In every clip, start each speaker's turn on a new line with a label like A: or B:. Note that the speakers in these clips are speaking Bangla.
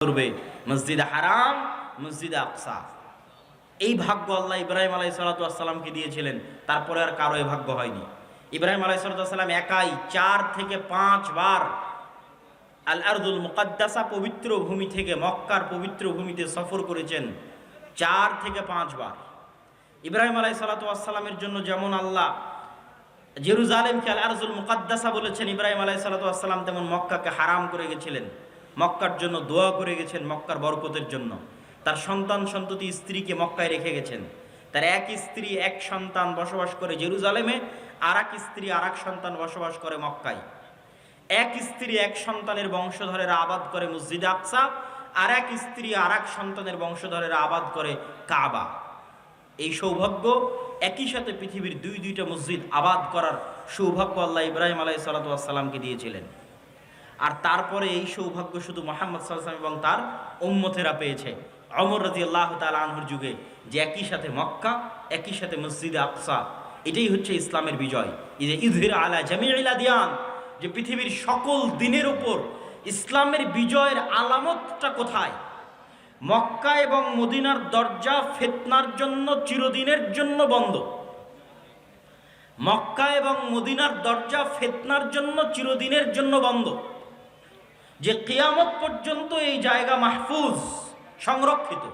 A: করবে মসজিদে হারাম, মসজিদে আকসা। এই ভাগ্য আল্লাহ ইব্রাহিম আলাইহিস সালাতু ওয়াস সালামকে দিয়েছিলেন, তারপরে আর কারো এই ভাগ্য হয়নি। ইব্রাহিম আলাইহিস সালাতু ওয়াস সালাম একাই 4 থেকে 5 বার আল আরদুল মুকাদ্দাসা পবিত্র ভূমি থেকে মক্কার পবিত্র ভূমিতে সফর করেছেন 4 থেকে 5 বার। ইব্রাহিম আলাইহিস সালাতু ওয়াস সালামের জন্য যেমন আল্লাহ জেরুজালেমকে আল আরদুল মুকাদ্দাসা বলেছেন, ইব্রাহিম আলাইহিস সালাতু ওয়াস সালাম তেমন মক্কাকে হারাম করে গেছিলেন, মক্কার জন্য দোয়া করে গেছেন, মক্কার বরকতের জন্য। তার সন্তান সন্ততি স্ত্রীকে মক্কায় রেখে গেছেন। তার এক স্ত্রী এক সন্তান বসবাস করে জেরুজালেমে, আর এক স্ত্রী আর এক সন্তান বসবাস করে মক্কায়। এক স্ত্রী এক সন্তানের বংশধরেরা আবাদ করে মসজিদে আকসা, আর এক স্ত্রী আর এক সন্তানের বংশধরেরা আবাদ করে কাবা। এই সৌভাগ্য একই সাথে পৃথিবীর দুইটা মসজিদ আবাদ করার সৌভাগ্য আল্লাহ ইব্রাহিম আলাইহিস সালাতু ওয়াস সালামকে দিয়েছিলেন। আর তারপরে এই সৌভাগ্য শুধু মুহাম্মদ সাল্লাল্লাহু আলাইহি ওয়াসাল্লাম এবং তার উম্মতেরা পেয়েছে ওমর রাদিয়াল্লাহু তাআলা আনহুর যুগে, যে একই সাথে মক্কা, একই সাথে মসজিদে আকসা। এটাই হচ্ছে ইসলামের বিজয়। এই যে ইযহির আলা জামিউল আদিয়ান, যে পৃথিবীর সকল দিনের উপর ইসলামের বিজয়ের আলামতটা কোথায়? মক্কা এবং মদিনার দরজা ফিতনার জন্য চিরদিনের জন্য বন্ধ। মক্কা এবং মদিনার দরজা ফিতনার জন্য চিরদিনের জন্য বন্ধ, যে কিয়ামত পর্যন্ত এই জায়গা মাহফুজ, সংরক্ষিত।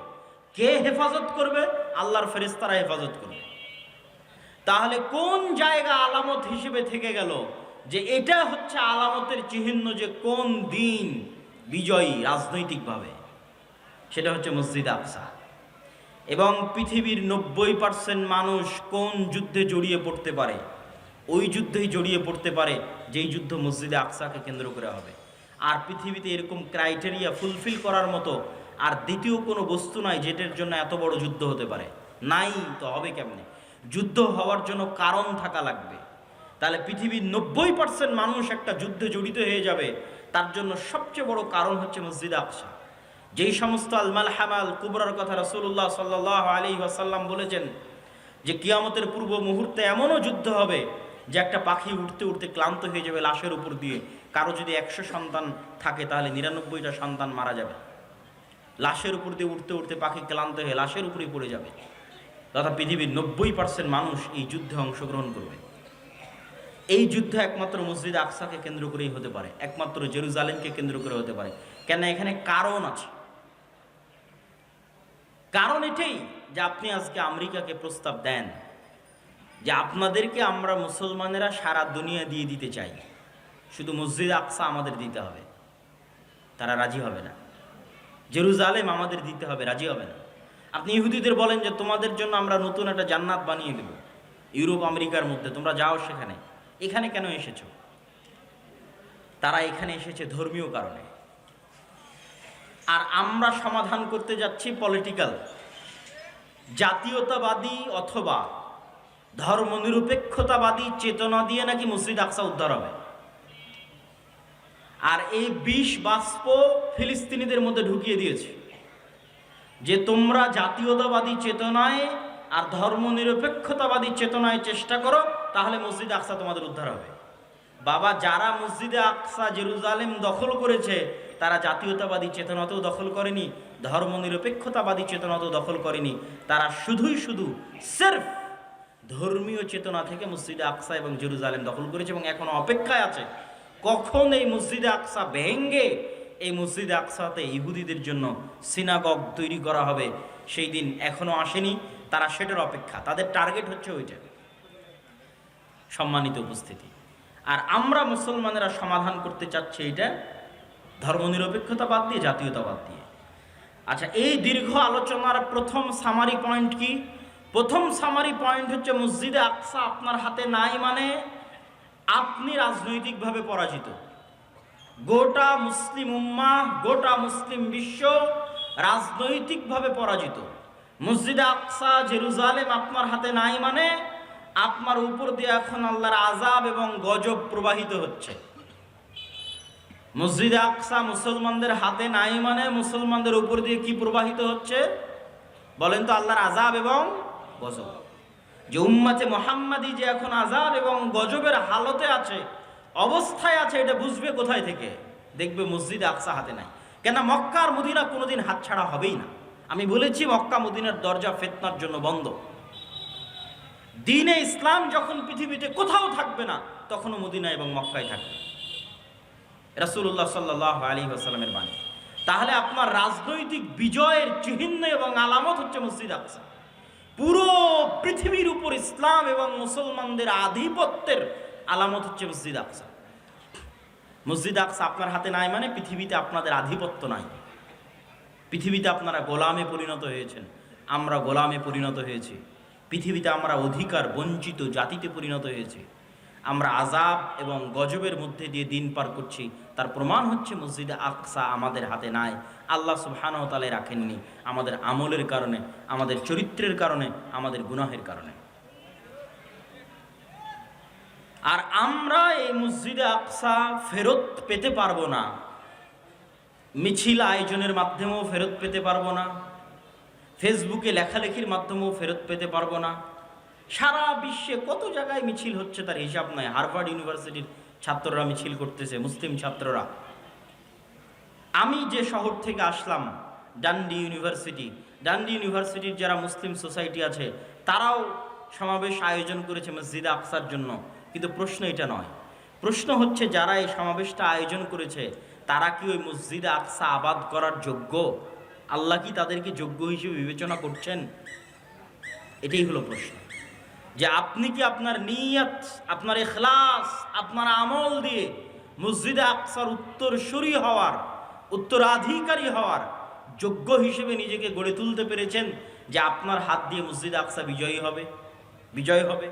A: কে হেফাজত করবে? আল্লাহর ফেরেশতারা হেফাজত করবে। তাহলে কোন জায়গা আলামত হিসেবে থেকে গেল যে এটা হচ্ছে আলামতের চিহ্ন যে কোন দিন বিজয়ী রাজনৈতিকভাবে? সেটা হচ্ছে মসজিদ আকসা। এবং পৃথিবীর 90% মানুষ কোন যুদ্ধে জড়িয়ে পড়তে পারে? ওই যুদ্ধেই জড়িয়ে পড়তে পারে যেই যুদ্ধ মসজিদে আকসাকে কেন্দ্র করে হবে। আর পৃথিবীতে এরকম ক্রাইটেরিয়া ফুলফিল করার মতো আর দ্বিতীয় কোনো বস্তু নাই যেটার জন্য এত বড় যুদ্ধ হতে পারে। নাই তো হবে কেমনে? যুদ্ধ হওয়ার জন্য কারণ থাকা লাগবে। তাহলে পৃথিবীর 90% মানুষ একটা যুদ্ধে জড়িত হয়ে যাবে, তার জন্য সবচেয়ে বড় কারণ হচ্ছে মসজিদে আকসা। যেই সমস্ত আল মালহামা আল কুবরার কথা রাসূলুল্লাহ সাল্লাল্লাহু আলাইহি ওয়াসাল্লাম বলেছেন, যে কিয়ামতের পূর্ব মুহূর্তে এমনও যুদ্ধ হবে যে একটা পাখি উঠতে উঠতে ক্লান্ত হয়ে যাবে লাশের উপর দিয়ে। কারো যদি 100 সন্তান থাকে তাহলে 99টা সন্তান মারা যাবে। লাশের উপর দিয়ে উঠতে উঠতে পাখি ক্লান্ত হয়ে লাশের উপরেই পড়ে যাবে। তথা পৃথিবীর 90% মানুষ এই যুদ্ধে অংশগ্রহণ করবে। এই যুদ্ধ একমাত্র মসজিদ আকসাকে কেন্দ্র করেই হতে পারে, একমাত্র জেরুজালেমকে কেন্দ্র করে হতে পারে। কেন? এখানে কারণ আছে। কারণ এটাই যে আপনি আজকে আমেরিকাকে প্রস্তাব দেন যে আপনাদেরকে আমরা মুসলমানেরা সারা দুনিয়া দিয়ে দিতে চাই, শুধু মসজিদ আকসা আমাদের দিতে হবে। তারা রাজি হবে না। জেরুজালেম আমাদের দিতে হবে, রাজি হবে না। আপনি ইহুদিদের বলেন যে তোমাদের জন্য আমরা নতুন একটা জান্নাত বানিয়ে দেব ইউরোপ আমেরিকার মধ্যে, তোমরা যাও সেখানে। এখানে কেন এসেছো? তারা এখানে এসেছে ধর্মীয় কারণে। আর আমরা সমাধান করতে যাচ্ছি পলিটিক্যাল, জাতীয়তাবাদী অথবা ধর্মনিরপেক্ষতাবাদী চেতনা দিয়ে নাকি মসজিদ আকসা উদ্ধার হবে। আর এই বিষ বাষ্প ফিলিস্তিনিদের মধ্যে ঢুকিয়ে দিয়েছে যে তোমরা জাতীয়তাবাদী চেতনায় আর ধর্মনিরপেক্ষতাবাদী চেতনায় চেষ্টা করো, তাহলে মসজিদ আকসা তোমাদের উদ্ধার হবে। বাবা, যারা মসজিদে আকসা জেরুজালেম দখল করেছে তারা জাতীয়তাবাদী চেতনাতেও দখল করেনি, ধর্মনিরপেক্ষতাবাদী চেতনাতেও দখল করেনি। তারা শুধুই শুধু সির্ফ ধর্মীয় চেতনা থেকে মসজিদে আকসা এবং জেরুজালেম দখল করেছে এবং এখনো অপেক্ষায় আছে কখন এই মসজিদে আকসা ভেঙ্গে এই মসজিদে আকসাতে ইহুদিদের জন্য সিনাগগ তৈরি করা হবে। সেই দিন এখনো আসেনি, তারা সেটার অপেক্ষা। তাদের টার্গেট হচ্ছে ওইটা। সম্মানিত উপস্থিতি, আর আমরা মুসলমানেরা সমাধান করতে চাচ্ছি এটা ধর্মনিরপেক্ষতা বাদ দিয়ে, জাতীয়তাবাদ দিয়ে। আচ্ছা, এই দীর্ঘ আলোচনার প্রথম সামারি পয়েন্ট কি? প্রথম সামারি পয়েন্ট হচ্ছে মসজিদে আকসা আপনার হাতে নাই মানে আপনি রাজনৈতিকভাবে পরাজিত। গোটা মুসলিম উম্মাহ, গোটা মুসলিম বিশ্ব রাজনৈতিকভাবে পরাজিত। মসজিদে আকসা জেরুজালেম আপনার হাতে নাই মানে আপনার উপর দিয়ে এখন আল্লাহর আযাব এবং গজব প্রবাহিত হচ্ছে। মসজিদে আকসা মুসলমানদের হাতে নাই মানে মুসলমানদের উপর দিয়ে কি প্রবাহিত হচ্ছে বলেন তো? আল্লাহর আযাব এবং গজব। যে উম্মতে মুহাম্মাদি যে এখন আযাব এবং গজবের হালতে আছে, অবস্থায় আছে, এটা বুঝবে কোথায় থেকে? দেখবে মসজিদে আকসা হাতে নাই। কেন মক্কা আর মদিনা কোনোদিন হাতছাড়া হবেই না। আমি বলেছি মক্কা মদিনার দরজা ফিতনার জন্য বন্ধ। দ্বীনে ইসলাম যখন পৃথিবীতে কোথাও থাকবে না, তখনও মদিনা এবং মক্কায় থাকবে। রাসূলুল্লাহ সাল্লাল্লাহু আলাইহি ওয়াসাল্লামের বাণী। তাহলে আপনার রাজনৈতিক বিজয়ের চিহ্ন এবং আলামত হচ্ছে মসজিদ আকসা। পুরো পৃথিবীর উপর ইসলাম এবং মুসলমানদের আধিপত্যের আলামত হচ্ছে মসজিদ আকসা। মসজিদ আকসা আপনার হাতে নাই মানে পৃথিবীতে আপনাদের আধিপত্য নাই। পৃথিবীতে আপনারা গোলামে পরিণত হয়েছেন, আমরা গোলামে পরিণত হয়েছি। পৃথিবীতে আমরা অধিকার বঞ্চিত জাতিতে পরিণত হয়েছি। আমরা আযাব এবং গজবের মধ্যে দিয়ে দিন পার করছি। তার প্রমাণ হচ্ছে মসজিদে আকসা আমাদের হাতে নাই। আল্লাহ সুবহানাহু ওয়া তাআলা রাখেননি, আমাদের আমলের কারণে, আমাদের চরিত্রের কারণে, আমাদের গুনাহের কারণে। আর আমরা এই মসজিদে আকসা ফেরত পেতে পারবো না, মিছিল আয়োজনের মাধ্যমেও ফেরত পেতে পারবো না, ফেসবুকে লেখালেখির মাধ্যমেও ফেরত পেতে পারবো না। সারা বিশ্বে কত জায়গায় মিছিল হচ্ছে তার হিসাব নাই। হার্ভার্ড ইউনিভার্সিটির ছাত্ররা মিছিল করতেছে, মুসলিম ছাত্ররা। আমি যে শহর থেকে আসলাম, ডান্ডি ইউনিভার্সিটির যারা মুসলিম সোসাইটি আছে তারাও সমাবেশ আয়োজন করেছে মসজিদে আকসার জন্য। কিন্তু প্রশ্ন এটা নয়, প্রশ্ন হচ্ছে যারা এই সমাবেশটা আয়োজন করেছে তারা কি ওই মসজিদে আকসা আবাদ করার যোগ্য? আল্লাহ কি তাদেরকে যোগ্য হিসেবে বিবেচনা করছেন? এটাই হলো প্রশ্ন। যে আপনি কি আপনার নিয়ত, আপনার ইখলাস, আপনার আমল দিয়ে মসজিদে আকসার উত্তরসূরি হওয়ার, উত্তরাধিকারী হওয়ার যোগ্য হিসেবে নিজেকে গড়ে তুলতে পেরেছেন? যে আপনার হাত দিয়ে মসজিদে আকসা বিজয় হবে।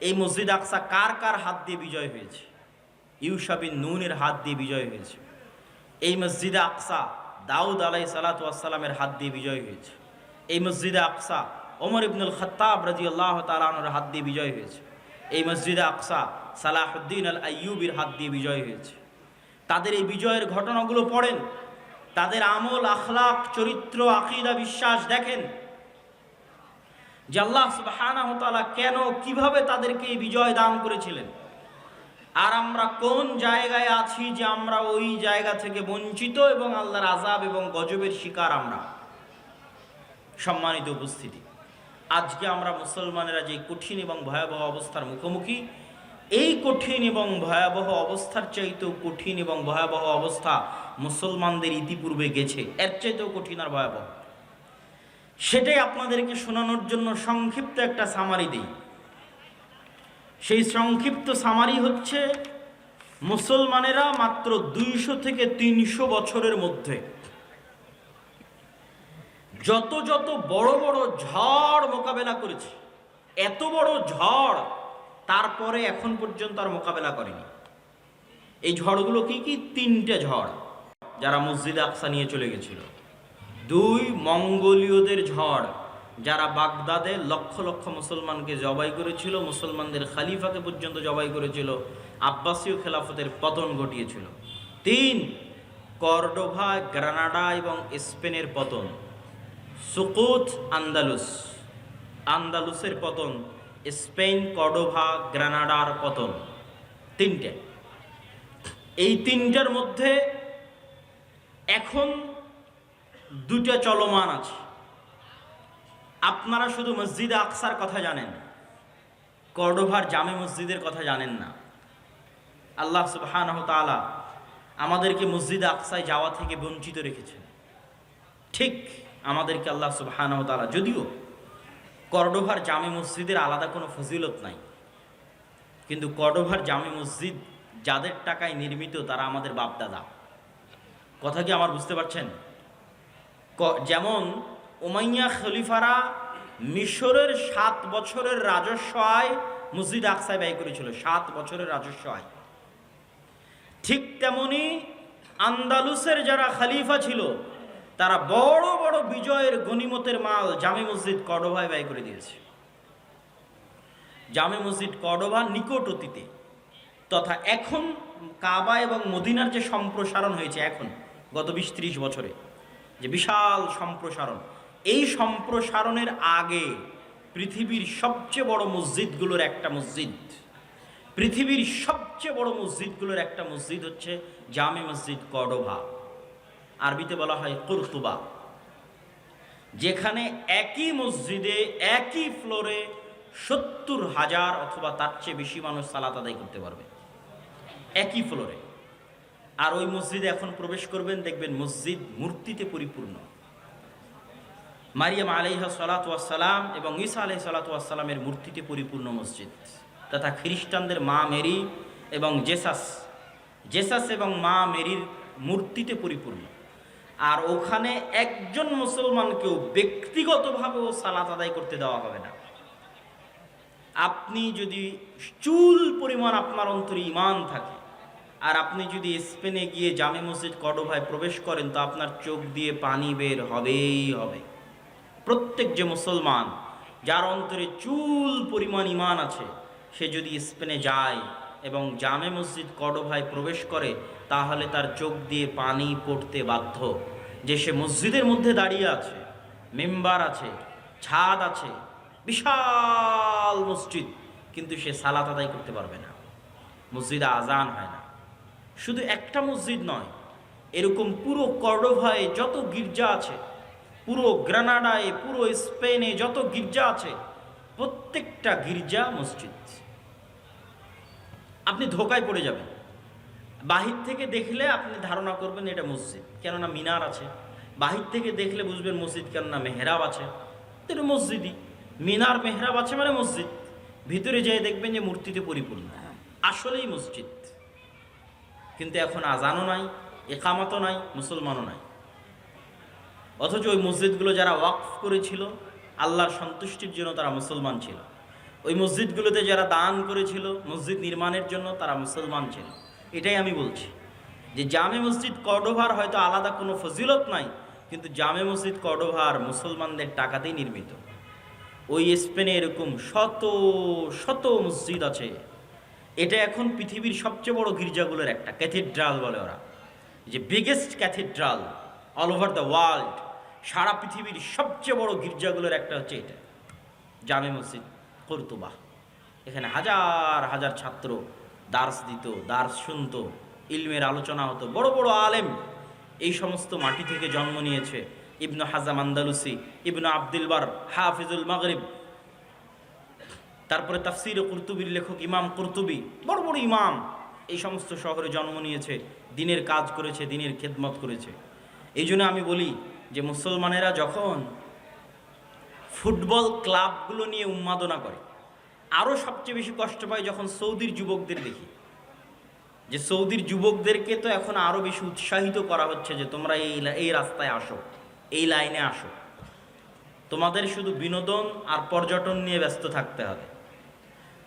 A: এই মসজিদ আকসা কার কার হাত দিয়ে বিজয় হয়েছে? ইউশা বিন নুনের হাত দিয়ে বিজয় হয়েছে। এই মসজিদে আকসা দাউদ আলাইহিস সালাতু ওয়াস সালামের হাত দিয়ে বিজয় হয়েছে। এই মসজিদে আকসা ওমর ইবনুল খাত্তাব রাদিয়াল্লাহু তাআলা আনহুর হাত দিয়ে বিজয় হয়েছে। এই মসজিদে আকসা সালাহুদ্দিন আল আইয়ুবির হাত দিয়ে বিজয় হয়েছে। তাদের এই বিজয়ের ঘটনাগুলো পড়েন, তাদের আমল, আখলাক, চরিত্র, আকীদা, বিশ্বাস দেখেন যে আল্লাহ সুবহানাহু ওয়া তাআলা কেন, কিভাবে তাদেরকে এই বিজয় দান করেছিলেন। আর আমরা কোন জায়গায় আছি যে আমরা ওই জায়গা থেকে বঞ্চিত এবং আল্লাহর আযাব এবং গজবের শিকার আমরা। সম্মানিত উপস্থিতি, আজকে আমরা মুসলমানেরা যে কঠিন এবং ভয়াবহ অবস্থার মুখোমুখি, এই কঠিন এবং ভয়াবহ অবস্থার চাইতেও কঠিন এবং ভয়াবহ অবস্থা মুসলমানদের ইতিপূর্বে গেছে, এর চাইতেও কঠিন আর ভয়াবহ। সেটাই আপনাদেরকে শোনানোর জন্য সংক্ষিপ্ত একটা সামারি দিই। সেই সংক্ষিপ্ত সামারি হচ্ছে, মুসলমানেরা মাত্র 200 থেকে 300 বছরের মধ্যে যত বড় বড় ঝড় মোকাবেলা করেছে, এত বড় ঝড় তারপরে এখন পর্যন্ত আর মোকাবেলা করেনি। এই ঝড়গুলো কি? 3টে ঝড় যারা মসজিদে আকসা নিয়ে চলে গেছিল। 2, মঙ্গোলীয়দের ঝড় যারা বাগদাদে লক্ষ লক্ষ মুসলমানকে জবাই করেছিল, মুসলমানদের খালিফাকে পর্যন্ত জবাই করেছিল, আব্বাসীয় খেলাফতের পতন ঘটিয়েছিল। 3, কর্ডোভা, গ্রানাডা এবং স্পেনের পতন, সুকুত আন্দালুসের পতন, স্পেন, কর্ডোভা, গ্রানাডার পতন। 3টে। এই 3টার মধ্যে এখন 2টা চলমান আছে। আপনারা শুধু মসজিদে আকসার কথা জানেন, কর্ডোভার জামে মসজিদের কথা জানেন না। আল্লাহ সুবহানাহু ওয়া তাআলা আমাদেরকে মসজিদে আকসায় যাওয়া থেকে বঞ্চিত রেখেছেন। ঠিক আমাদেরকে আল্লাহ সুবহানাহু ওয়া তাআলা, যদিও কর্ডোভার জামে মসজিদের আলাদা কোনো ফজিলত নাই, কিন্তু কর্ডোভার জামে মসজিদ যাদের টাকায় নির্মিত তারা আমাদের বাপদাদা। কথা কি আমার বুঝতে পারছেন? যেমন উমাইয়া খলিফারা মিশরের 7 বছরের রাজস্ব আয় মসজিদ আকসায় ব্যয় করেছিল, 7 বছরের রাজস্ব আয়। ঠিক তেমনি আন্দালুসের যারা খলিফা ছিল তারা বড় বড় বিজয়ের গনিমতের মাল জামে মসজিদ কর্ডোভায় ব্যয় করে দিয়েছে। জামে মসজিদ কর্ডোভা নিকট অতীতে তথা এখন কাবা এবং মদিনার যে সম্প্রসারণ হয়েছে এখন গত 20-30 বছরে, যে বিশাল সম্প্রসারণ, এই সম্প্রসারণের আগে পৃথিবীর সবচেয়ে বড় মসজিদগুলোর একটা মসজিদ, পৃথিবীর সবচেয়ে বড় মসজিদগুলোর একটা মসজিদ হচ্ছে জামে মসজিদ কর্ডোভা। আরবিতে বলা হয় কুরতুবা, যেখানে একই মসজিদে একই ফ্লোরে 70,000 অথবা তার চেয়ে বেশি মানুষ সালাত আদায় করতে পারবে একই ফ্লোরে। আর ওই মসজিদে এখন প্রবেশ করবেন, দেখবেন মসজিদ মূর্তিতে পরিপূর্ণ। মারিয়াম আলাইহা সালাতু ওয়াস সালাম এবং ঈসা আলাইহিস সালাতু ওয়াস সালামের মূর্তিতে পরিপূর্ণ মসজিদ, তথা খ্রিস্টানদের মা মেরি এবং জেসাস এবং মা মেরির মূর্তিতে পরিপূর্ণ। আর ওখানে একজন মুসলমানকেও ব্যক্তিগতভাবেও সালাত আদায় করতে দেওয়া হবে না। আপনি যদি চুল পরিমাণ আপনার অন্তরে ঈমান থাকে, আর আপনি যদি স্পেনে গিয়ে জামে মসজিদ কর্ডোভায় প্রবেশ করেন, তো আপনার চোখ দিয়ে পানি বের হবেই হবে। প্রত্যেক যে মুসলমান যার অন্তরে চুল পরিমাণ ঈমান আছে, সে যদি স্পেনে যায় এবং জামে মসজিদ কর্ডোভায় প্রবেশ করে, তাহলে তার চোখ দিয়ে পানি পড়তে বাধ্য। যে সে মসজিদের মধ্যে দাঁড়িয়ে আছে, মেম্বার আছে, ছাদ আছে, বিশাল মসজিদ, কিন্তু সে সালাত আদায় করতে পারবে না, মসজিদে আজান হয় না। শুধু একটা মসজিদ নয়, এরকম পুরো কর্ডোভায় যত গির্জা আছে, পুরো গ্রানাডায়, পুরো স্পেনে যত গির্জা আছে, প্রত্যেকটা গির্জা মসজিদ। আপনি ধোকায় পড়ে যাবেন। বাহির থেকে দেখলে আপনি ধারণা করবেন এটা মসজিদ, কেননা মিনার আছে। বাহির থেকে দেখলে বুঝবেন মসজিদ, কেননা মেহরাব আছে। এটা মসজিদই, মিনার মেহরাব আছে মানে মসজিদ। ভিতরে যেয়ে দেখবেন যে মূর্তিতে পরিপূর্ণ, আসলেই মসজিদ। কিন্তু এখন আজানও নাই, একামতও নাই, মুসলমানও নাই। অথচ ওই মসজিদগুলো যারা ওয়াকফ করেছিল আল্লাহর সন্তুষ্টির জন্য, তারা মুসলমান ছিল। ওই মসজিদগুলোতে যারা দান করেছিল মসজিদ নির্মাণের জন্য, তারা মুসলমান ছিল। এটাই আমি বলছি যে জামে মসজিদ কর্ডোভার হয়তো আলাদা কোনো ফজিলত নাই, কিন্তু জামে মসজিদ কর্ডোভার মুসলমানদের টাকাতেই নির্মিত। ওই স্পেনে এরকম শত শত মসজিদ আছে। এটা এখন পৃথিবীর সবচেয়ে বড় গির্জাগুলোর একটা, ক্যাথিড্রাল বলে ওরা, যে biggest cathedral all over the world. সারা পৃথিবীর সবচেয়ে বড় গির্জাগুলোর একটা হচ্ছে এটা, জামে মসজিদ কুরতুবা। এখানে হাজার হাজার ছাত্র দার্স দিত, দার্স শুনতো, ইলমের আলোচনা হতো। বড় বড় আলেম এই সমস্ত মাটি থেকে জন্ম নিয়েছে। ইবনু হাজাম আন্দালুসি, ইবনু আব্দুল বার, হাফিজুল মাগরিব, তারপরে তাফসির কুরতুবির লেখক ইমাম কুরতুবি, বড় বড় ইমাম এই সমস্ত শহরে জন্ম নিয়েছে, দিনের কাজ করেছে, দিনের খেদমত করেছে। এই জন্য আমি বলি যে মুসলমানেরা যখন ফুটবল ক্লাবগুলো নিয়ে উন্মাদনা করে, আরও সবচেয়ে বেশি কষ্ট পায় যখন সৌদির যুবকদের দেখি। যে সৌদির যুবকদেরকে তো এখন আরও বেশি উৎসাহিত করা হচ্ছে যে তোমরা এই রাস্তায় আসো, এই লাইনে আসো, তোমাদের শুধু বিনোদন আর পর্যটন নিয়ে ব্যস্ত থাকতে হবে।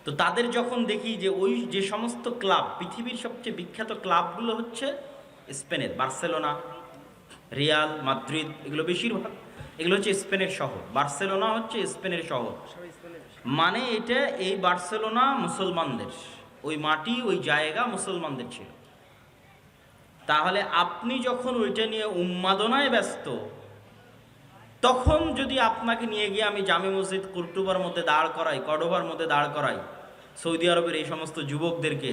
A: তো তাদের যখন দেখি যে ওই যে সমস্ত ক্লাব, পৃথিবীর সবচেয়ে বিখ্যাত ক্লাবগুলো হচ্ছে স্পেনের বার্সেলোনা, রিয়াল মাদ্রিদ, এগুলো বেশিরভাগ এগুলো হচ্ছে স্পেনের শহর। বার্সেলোনা হচ্ছে স্পেনের শহর, মানে এটা এই বার্সেলোনা মুসলমানদের, ওই মাটি ওই জায়গা মুসলমানদের ছিল। তাহলে আপনি যখন ওইটা নিয়ে উন্মাদনায় ব্যস্ত, তখন যদি আপনাকে নিয়ে গিয়ে আমি জামে মসজিদ কুরতুবার মধ্যে দাঁড় করাই, কর্ডোভার মধ্যে দাঁড় করাই, সৌদি আরবের এই সমস্ত যুবকদেরকে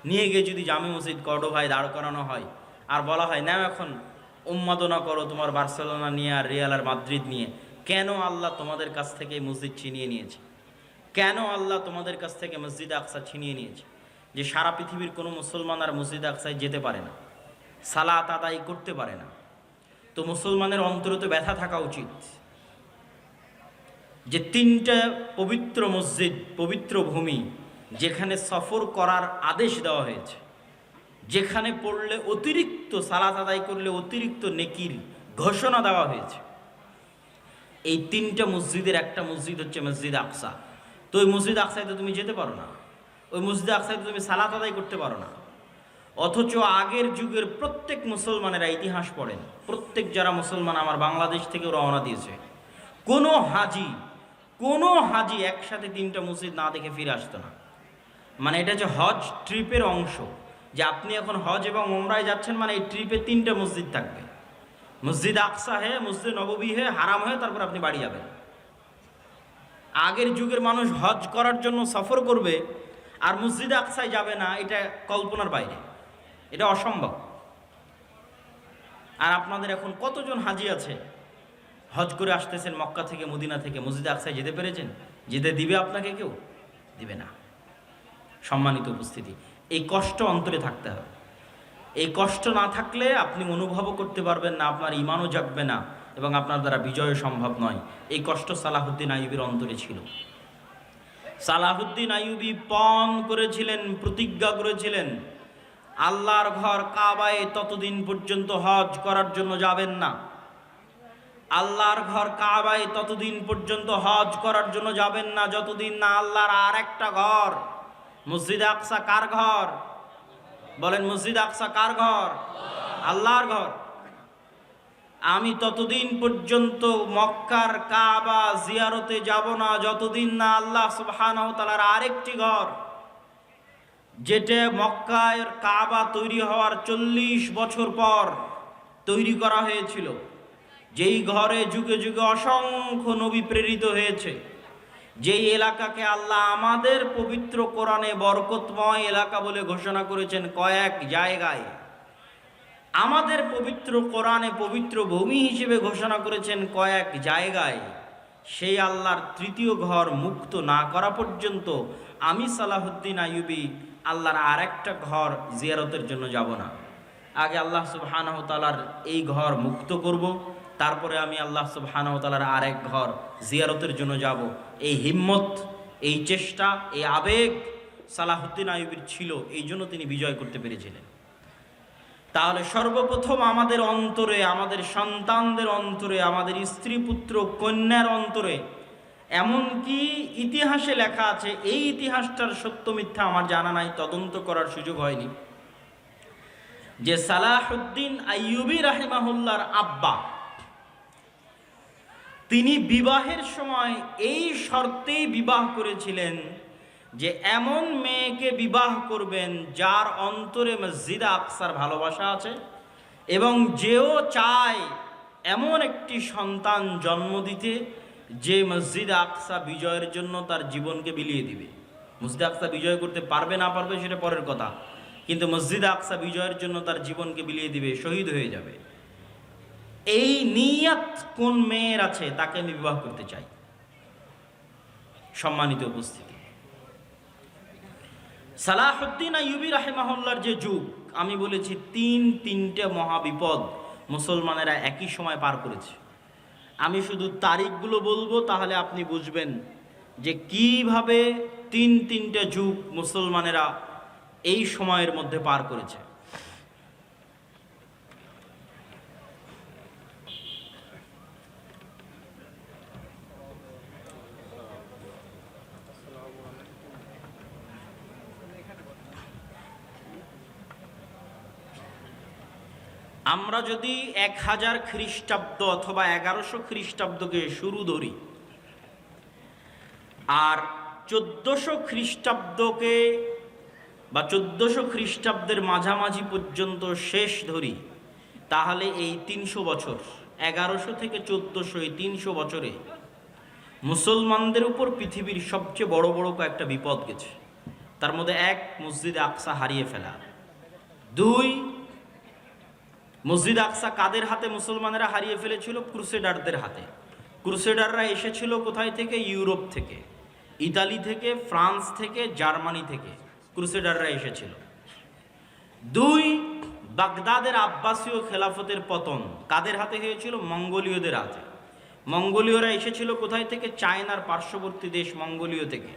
A: নিয়ে গিয়ে যদি জামে মসজিদ কর্ডোভায় দাঁড় করানো হয়, আর বলা হয় না এখন উন্মাদনা করো তোমার বার্সেলোনা নিয়ে আর রিয়াল আর মাদ্রিদ নিয়ে, কেন আল্লাহ তোমাদের কাছ থেকে মসজিদ ছিনিয়ে নিয়েছে? কেন আল্লাহ তোমাদের কাছ থেকে মসজিদ আকসা ছিনিয়ে নিয়েছে? যে সারা পৃথিবীর কোনো মুসলমান আর মসজিদ আকসায় যেতে পারে না, সালাত আদায় করতে পারে না। তো মুসলমানের অন্তরে তো ব্যথা থাকা উচিত যে তিনটা পবিত্র মসজিদ, পবিত্র ভূমি, যেখানে সফর করার আদেশ দেওয়া হয়েছে, যেখানে পড়লে অতিরিক্ত সালাত আদায় করলে অতিরিক্ত নেকির ঘোষণা দেওয়া হয়েছে, এই তিনটা মসজিদের একটা মসজিদ হচ্ছে মসজিদ আকসা। তো ওই মসজিদ আকসায় তো তুমি যেতে পারো না, ওই মসজিদ আকসায় তো তুমি সালাত আদায় করতে পারো না। অথচ আগের যুগের প্রত্যেক মুসলমানেরা ইতিহাস পড়েন, প্রত্যেক যারা মুসলমান আমার বাংলাদেশ থেকে রওনা দিয়েছে, কোনো হাজি একসাথে তিনটা মসজিদ না দেখে ফিরে আসতো না। মানে এটা হচ্ছে হজ ট্রিপের অংশ, যে আপনি এখন হজ এবং উমরায় যাচ্ছেন, মানে এই ট্রিপে তিনটা মসজিদ থাকবে, মসজিদ আকসা হে, মসজিদ নববী হে, হারাম হয়ে তারপর আপনি বাড়ি যাবেন। আগের যুগের মানুষ হজ করার জন্য সফর করবে আর মসজিদ আকসায় যাবে না, এটা কল্পনার বাইরে, এটা অসম্ভব। আর আপনাদের এখন কতজন হাজি আছে হজ করে আসতেছেন মক্কা থেকে, মদিনা থেকে, মসজিদে আকসায় যেতে পেরেছেন? যেতে দিবে আপনাকে কেউ? দিবে না। সম্মানিত উপস্থিতি, এই কষ্ট অন্তরে থাকতে হবে। এই কষ্ট না থাকলে আপনি অনুভবও করতে পারবেন না, আপনার ইমানও জাগবে না এবং আপনার দ্বারা বিজয় সম্ভব নয়। এই কষ্ট সালাহুদ্দিন আইয়ুবীর অন্তরে ছিল। সালাহুদ্দিন আইয়ুবী পণ করেছিলেন, প্রতিজ্ঞা করেছিলেন, আল্লাহর ঘর কাবায় ততদিন পর্যন্ত হজ করার জন্য যাবেন না। আল্লাহর ঘর কাবায় ততদিন পর্যন্ত হজ করার জন্য যাবেন না যতদিন না আল্লাহর আর একটা ঘর মসজিদ আকসা কার ঘর? বলেন, মসজিদ আকসা কার ঘর? আল্লাহর ঘর। আমি ততদিন পর্যন্ত মক্কার কাবা জিয়ারতে যাব না যতদিন না আল্লাহ সুবহানাহু ওয়া তাআলার আরেকটি ঘর, যেটা মক্কার কাবা তৈরি হওয়ার 40 বছর পর তৈরি করা হয়েছিল, যেই ঘরে যুগে যুগে অসংখ্য নবী প্রেরিত হয়েছে, যেই এলাকাকে আল্লাহ আমাদের পবিত্র কোরআনে বরকতময় এলাকা বলে ঘোষণা করেছেন কয়েক জায়গায়, আমাদের পবিত্র কোরআনে পবিত্র ভূমি হিসেবে ঘোষণা করেছেন কয়েক জায়গায়, সেই আল্লাহর তৃতীয় ঘর মুক্ত না করা পর্যন্ত আমি সালাহুদ্দিন আইয়ুবী আল্লাহর আরেকটা ঘর জিয়ারতের জন্য যাব না। আগে আল্লাহ সুবহানাহু ওয়া তাআলার এই ঘর মুক্ত করব, তারপরে আমি আল্লাহ সুবহানাহু ওয়া তাআলার আরেক ঘর জিয়ারতের জন্য যাব। এই হিম্মত, এই চেষ্টা, এই আবেগ সালাহুদ্দিন আইয়ুবীর ছিল, এই জন্য তিনি বিজয় করতে পেরেছিলেন। তাহলে সর্বপ্রথম আমাদের অন্তরে, আমাদের সন্তানদের অন্তরে, আমাদের স্ত্রী পুত্র কন্যার অন্তরে, এমনকি ইতিহাসে লেখা আছে, এই ইতিহাসটার সত্য মিথ্যা আমার জানা নাই, তদন্ত করার সুযোগ হয়নি, যে সালাহুদ্দিন আইয়ুবী রাহিমাহুল্লাহর আব্বা তিনি বিবাহের সময় এই শর্তেই বিবাহ করেছিলেন যে এমন মেয়েকে বিবাহ করবেন যার অন্তরে মসজিদ আকসার ভালোবাসা আছে এবং যেও চায় এমন একটি সন্তান জন্ম দিতে যে মসজিদ আকসা বিজয়ের জন্য তার জীবনকে বিলিয়ে দিবে। মসজিদ আকসা বিজয় করতে পারবে না পারবে সেটা পরের কথা, কিন্তু মসজিদ আকসা বিজয়ের জন্য তার জীবনকে বিলিয়ে দিবে, শহীদ হয়ে যাবে। এই নিয়ত কোন মেয়ের আছে তাকে আমি বিবাহ করতে চাই। সম্মানিত উপস্থিতি, সালাহুদ্দিন আইয়ুবী রাহিমাহুল্লাহর যে যুগ, আমি বলেছি তিনটে মহাবিপদ মুসলমানেরা একই সময় পার করেছে। আমি শুধু তারিখগুলো বলবো, তাহলে আপনি বুঝবেন যে কিভাবে তিনটে যুগ মুসলমানেরা এই সময়ের মধ্যে পার করেছে। আমরা যদি 1000 খ্রিস্টাব্দ অথবা 1100 খ্রিস্টাব্দকে শুরু ধরি আর 1400 খ্রিস্টাব্দকে বা 1400 খ্রিস্টাব্দের মাঝামাঝি পর্যন্ত শেষ ধরি, তাহলে এই 300 বছর, 1100 থেকে 1400, এই 300 বছরে মুসলমানদের উপর পৃথিবীর সবচেয়ে বড় বড় কয়েকটা বিপদ গেছে। তার মধ্যে 1, মসজিদ আকসা হারিয়ে ফেলা। 2, মসজিদ আকসা কাদের হাতে মুসলমানেরা হারিয়ে ফেলেছিল? ক্রুসেডারদের হাতে। ক্রুসেডাররা এসেছিল কোথায় থেকে? ইউরোপ থেকে, ইতালি থেকে, ফ্রান্স থেকে, জার্মানি থেকে ক্রুসেডাররা এসেছিল। 2, বাগদাদের আব্বাসীয় খেলাফতের পতন কাদের হাতে হয়েছিল? মঙ্গোলীয়দের হাতে। মঙ্গোলীয়রা এসেছিল কোথায় থেকে? চায়নার পার্শ্ববর্তী দেশ মঙ্গোলীয় থেকে,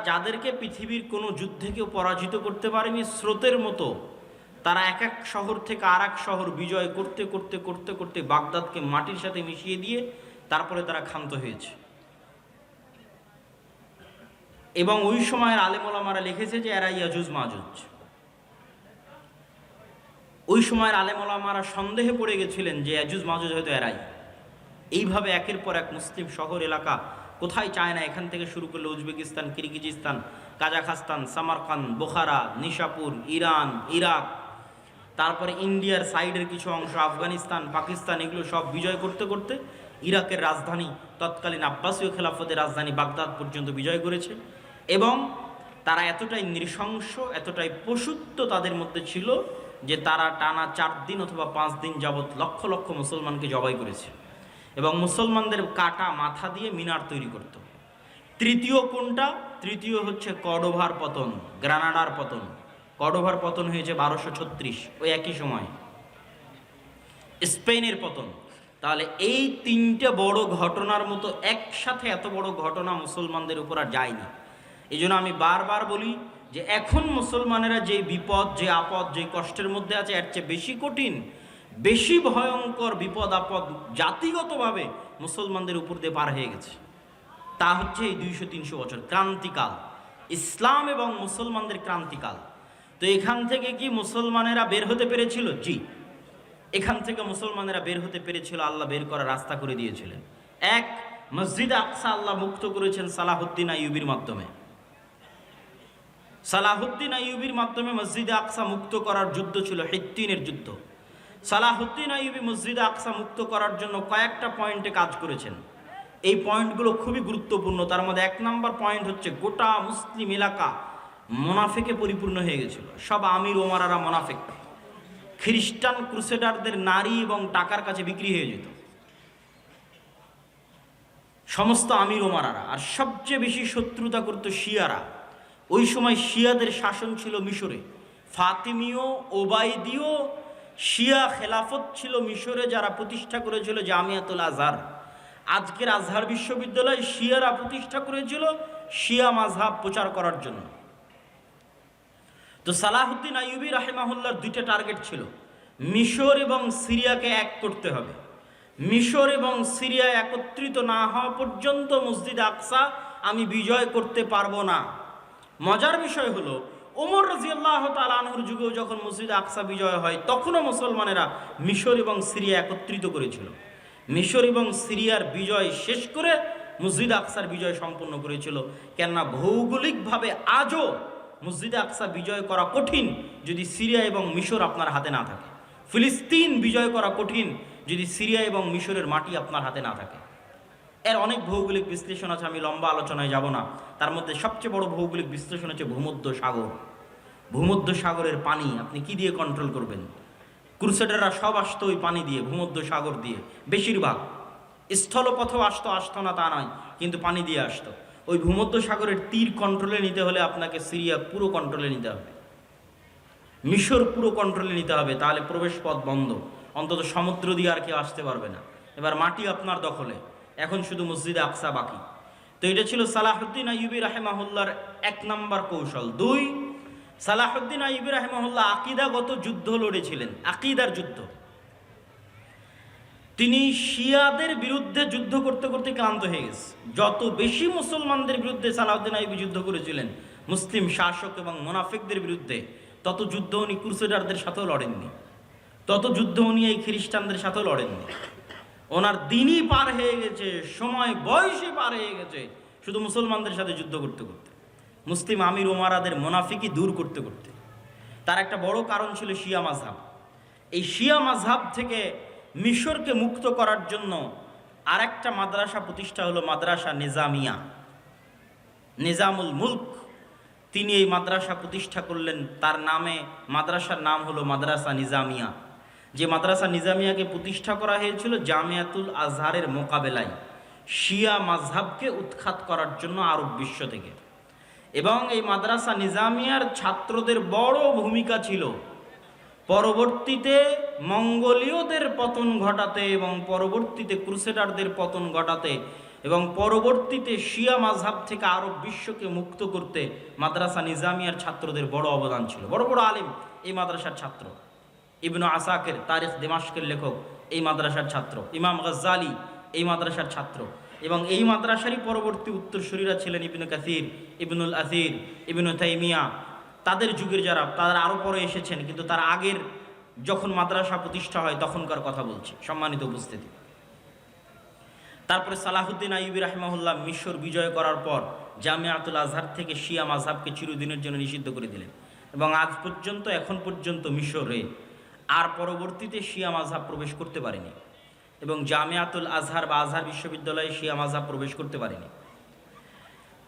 A: যাদেরকে পৃথিবীর কোনো যুদ্ধে কেউ পরাজিত করতে পারেনি। স্রোতের মতো তারা এক এক শহর থেকে আর এক শহর বিজয় করতে করতে করতে করতে বাগদাদকে মাটির সাথে মিশিয়ে দিয়ে তারপরে তারা ক্ষান্ত হয়েছে। এবং ওই সময়ের আলেম ওলামারা লিখেছে যে এরা ইয়াজুজ মাজুজ। ওই সময়ের আলেম ওলামারা সন্দেহে পড়ে গেছিলেন যে ইয়াজুজ মাজুজ হয়তো এরাই। এইভাবে একের পর এক মুসলিম শহর এলাকা, কোথায় চায়না, এখান থেকে শুরু করলে Uzbekistan, Kyrgyzstan, Kazakhstan, Samarkand, বোখারা, Nishapur, Iran, Iraq, তারপরে ইন্ডিয়ার সাইডের কিছু অংশ, আফগানিস্তান, পাকিস্তান, এগুলো সব বিজয় করতে করতে ইরাকের রাজধানী, তৎকালীন আব্বাসীয় খেলাফতের রাজধানী বাগদাদ পর্যন্ত বিজয় করেছে। এবং তারা এতটাই নৃশংস, এতটাই পশুত্ব তাদের মধ্যে ছিল যে তারা টানা 4 দিন অথবা 5 দিন যাবৎ লক্ষ লক্ষ মুসলমানকে জবাই করেছে এবং মুসলমানদের কাটা মাথা দিয়ে মিনার তৈরি করত। তৃতীয় কোনটা? তৃতীয় হচ্ছে কর্ডোভার পতন, গ্রানাডার পতন। কর্ডোভার পতন হয়েছে 1236, ওই একই সময় স্পেনের পতন। তাহলে এই 3টে বড় ঘটনার মতো একসাথে এত বড় ঘটনা মুসলমানদের উপর আর যায়নি। এই জন্য আমি বারবার বলি যে এখন মুসলমানেরা যে বিপদ, যে আপদ, যে কষ্টের মধ্যে আছে, এর চেয়ে বেশি কঠিন, বেশি ভয়ঙ্কর বিপদ আপদ জাতিগতভাবে মুসলমানদের উপর দিয়ে পার হয়ে গেছে। তা হচ্ছে এই 200-300 বছর ক্রান্তিকাল, ইসলাম এবং মুসলমানদের ক্রান্তিকাল। তো এখান থেকে কি মুসলমানেরা বের হতে পেরেছিল? জি, এখান থেকে মুসলমানেরা বের হতে পেরেছিল। আল্লাহ বের করার রাস্তা করে দিয়েছিলেন। এক, মসজিদ আকসা আল্লাহ মুক্ত করেছেন সালাহুদ্দিন আইয়ুবীর মাধ্যমে। সালাহুদ্দিন আইয়ুবীর মাধ্যমে মসজিদে আকসা মুক্ত করার যুদ্ধ ছিল হিত্তিনের যুদ্ধ। সালাহুদ্দিন আইয়ুবী মসজিদে আকসা মুক্ত করার জন্য কয়েকটা পয়েন্টে কাজ করেছেন। এই পয়েন্টগুলো খুবই গুরুত্বপূর্ণ। তার মধ্যে 1 নম্বর পয়েন্ট হচ্ছে গোটা মুসলিম এলাকা মোনাফেকে পরিপূর্ণ হয়ে গেছিল। সব আমির ওমারারা মোনাফেক। খ্রিস্টান ক্রুসেডারদের নারী এবং টাকার কাছে বিক্রি হয়ে যেত সমস্ত আমির ওমারারা। আর সবচেয়ে বেশি শত্রুতা করত শিয়ারা। ওই সময় শিয়াদের শাসন ছিল মিশরে। ফাতিমীয়, ওবায়দীয় শিয়া খেলাফত ছিল মিশরে, যারা প্রতিষ্ঠা করেছিল জামিয়াতুল আজহার। আজকের আজহার বিশ্ববিদ্যালয় শিয়ারা প্রতিষ্ঠা করেছিল শিয়া মাযহাব প্রচার করার জন্য। তো সালাহুদ্দিন আইয়ুবী রাহিমাহুল্লাহর 2টা টার্গেট ছিল। মিশর এবং সিরিয়াকে এক করতে হবে। মিশর এবং সিরিয়া একত্রিত না হওয়া পর্যন্ত মসজিদ আকসা আমি বিজয় করতে পারবো না। মজার বিষয় হলো ওমর রাদিয়াল্লাহু তাআলা আনহুর যুগেও যখন মসজিদ আকসা বিজয় হয়, তখনও মুসলমানেরা মিশর এবং সিরিয়া একত্রিত করেছিল। মিশর এবং সিরিয়ার বিজয় শেষ করে মসজিদ আকসার বিজয় সম্পন্ন করেছিল। কেননা ভৌগোলিকভাবে আজও মসজিদে আকসা বিজয় করা কঠিন যদি সিরিয়া এবং মিশর আপনার হাতে না থাকে। ফিলিস্তিন বিজয় করা কঠিন যদি সিরিয়া এবং মিশরের মাটি আপনার হাতে না থাকে। এর অনেক ভৌগোলিক বিশ্লেষণ আছে, আমি লম্বা আলোচনায় যাব না। তার মধ্যে সবচেয়ে বড় ভৌগোলিক বিশ্লেষণ হচ্ছে ভূমধ্য সাগর। ভূমধ্য সাগরের পানি আপনি কি দিয়ে কন্ট্রোল করবেন? ক্রুসেডাররা সব আসতো ওই পানি দিয়ে, ভূমধ্য সাগর দিয়ে। বেশিরভাগ স্থলপথেও আসতো না তা নয়, কিন্তু পানি দিয়ে আসতো। ওই ভূমধ্য সাগরের তীর কন্ট্রোলে নিতে হলে আপনাকে সিরিয়া পুরো কন্ট্রোলে নিতে হবে, মিশর পুরো কন্ট্রোলে নিতে হবে, তাহলে প্রবেশ পথ বন্ধ। অন্তত সমুদ্র দিয়ে আর কেউ আসতে পারবে না। এবার মাটি আপনার দখলে, এখন শুধু মসজিদে আকসা বাকি। তো এটা ছিল সালাহুদ্দিন আইয়ুবী রাহিমাহুল্লাহর 1 নম্বর কৌশল। 2, সালাহুদ্দিন আইয়ুবী রাহিমাহুল্লাহ আকীদাগত যুদ্ধ লড়েছিলেন, আকীদার যুদ্ধ। তিনি শিয়াদের বিরুদ্ধে যুদ্ধ করতে করতে ক্লান্ত হয়ে গেছে। যত বেশি মুসলমানদের বিরুদ্ধে সালাহুদ্দিন আইয়ুবী যুদ্ধ করেছিলেন, মুসলিম শাসক এবং মুনাফিকদের বিরুদ্ধে, তত যুদ্ধ উনি ক্রুসেডারদের সাথেও লড়েননি, তত যুদ্ধ উনি এই খ্রিস্টানদের সাথেও লড়েননি। ওনার দিনই পার হয়ে গেছে, সময় বয়সে পার হয়ে গেছে শুধু মুসলমানদের সাথে যুদ্ধ করতে করতে, মুসলিম আমির ওমারাদের মুনাফিকি দূর করতে করতে। তার একটা বড় কারণ ছিল শিয়া মাযহাব। এই শিয়া মাযহাব থেকে মিশরকে মুক্ত করার জন্য আরেকটা মাদ্রাসা প্রতিষ্ঠা হলো মাদ্রাসা নিজামিয়া। নিজামুল মুলক তিনি এই মাদ্রাসা প্রতিষ্ঠা করলেন। তার নামে মাদ্রাসার নাম হলো মাদ্রাসা নিজামিয়া। যে মাদ্রাসা নিজামিয়াকে প্রতিষ্ঠা করা হয়েছিল জামিয়াতুল আজহারের মোকাবেলায়, শিয়া মাযহাবকে উৎখাত করার জন্য আরব বিশ্ব থেকে। এবং এই মাদ্রাসা নিজামিয়ার ছাত্রদের বড় ভূমিকা ছিল পরবর্তীতে মঙ্গোলীয়দের পতন ঘটাতে এবং পরবর্তীতে ক্রুসেডারদের পতন ঘটাতে এবং পরবর্তীতে শিয়া মাযহাব থেকে আরব বিশ্বকে মুক্ত করতে মাদ্রাসা নিজামিয়ার ছাত্রদের বড় অবদান ছিল। বড় বড় আলেম এই মাদ্রাসার ছাত্র। ইবনু আসাকির তারিখ দিমাশকের লেখক এই মাদ্রাসার ছাত্র। ইমাম গাজ্জালি এই মাদ্রাসার ছাত্র। এবং এই মাদ্রাসারই পরবর্তী উত্তরসূরিরা ছিলেন ইবনে কাসির, ইবনুল আসির, ইবনু তাইমিয়া। তাদের যুগের যারা, তারা আরও পরে এসেছেন, কিন্তু তার আগের যখন মাদ্রাসা প্রতিষ্ঠা হয় তখনকার কথা বলছি, সম্মানিত উপস্থিতি। তারপরে সালাহুদ্দিন আইয়ুবী রাহিমাহুল্লাহ মিশর বিজয় করার পর জামিয়াতুল আজহার থেকে শিয়া মাযহাবকে চিরদিনের জন্য নিষিদ্ধ করে দিলেন। এবং আজ পর্যন্ত, এখন পর্যন্ত মিশরে আর পরবর্তীতে শিয়া মাযহাব প্রবেশ করতে পারেনি, এবং জামিয়াতুল আজহার বা আজহার বিশ্ববিদ্যালয়ে শিয়া মাযহাব প্রবেশ করতে পারেনি।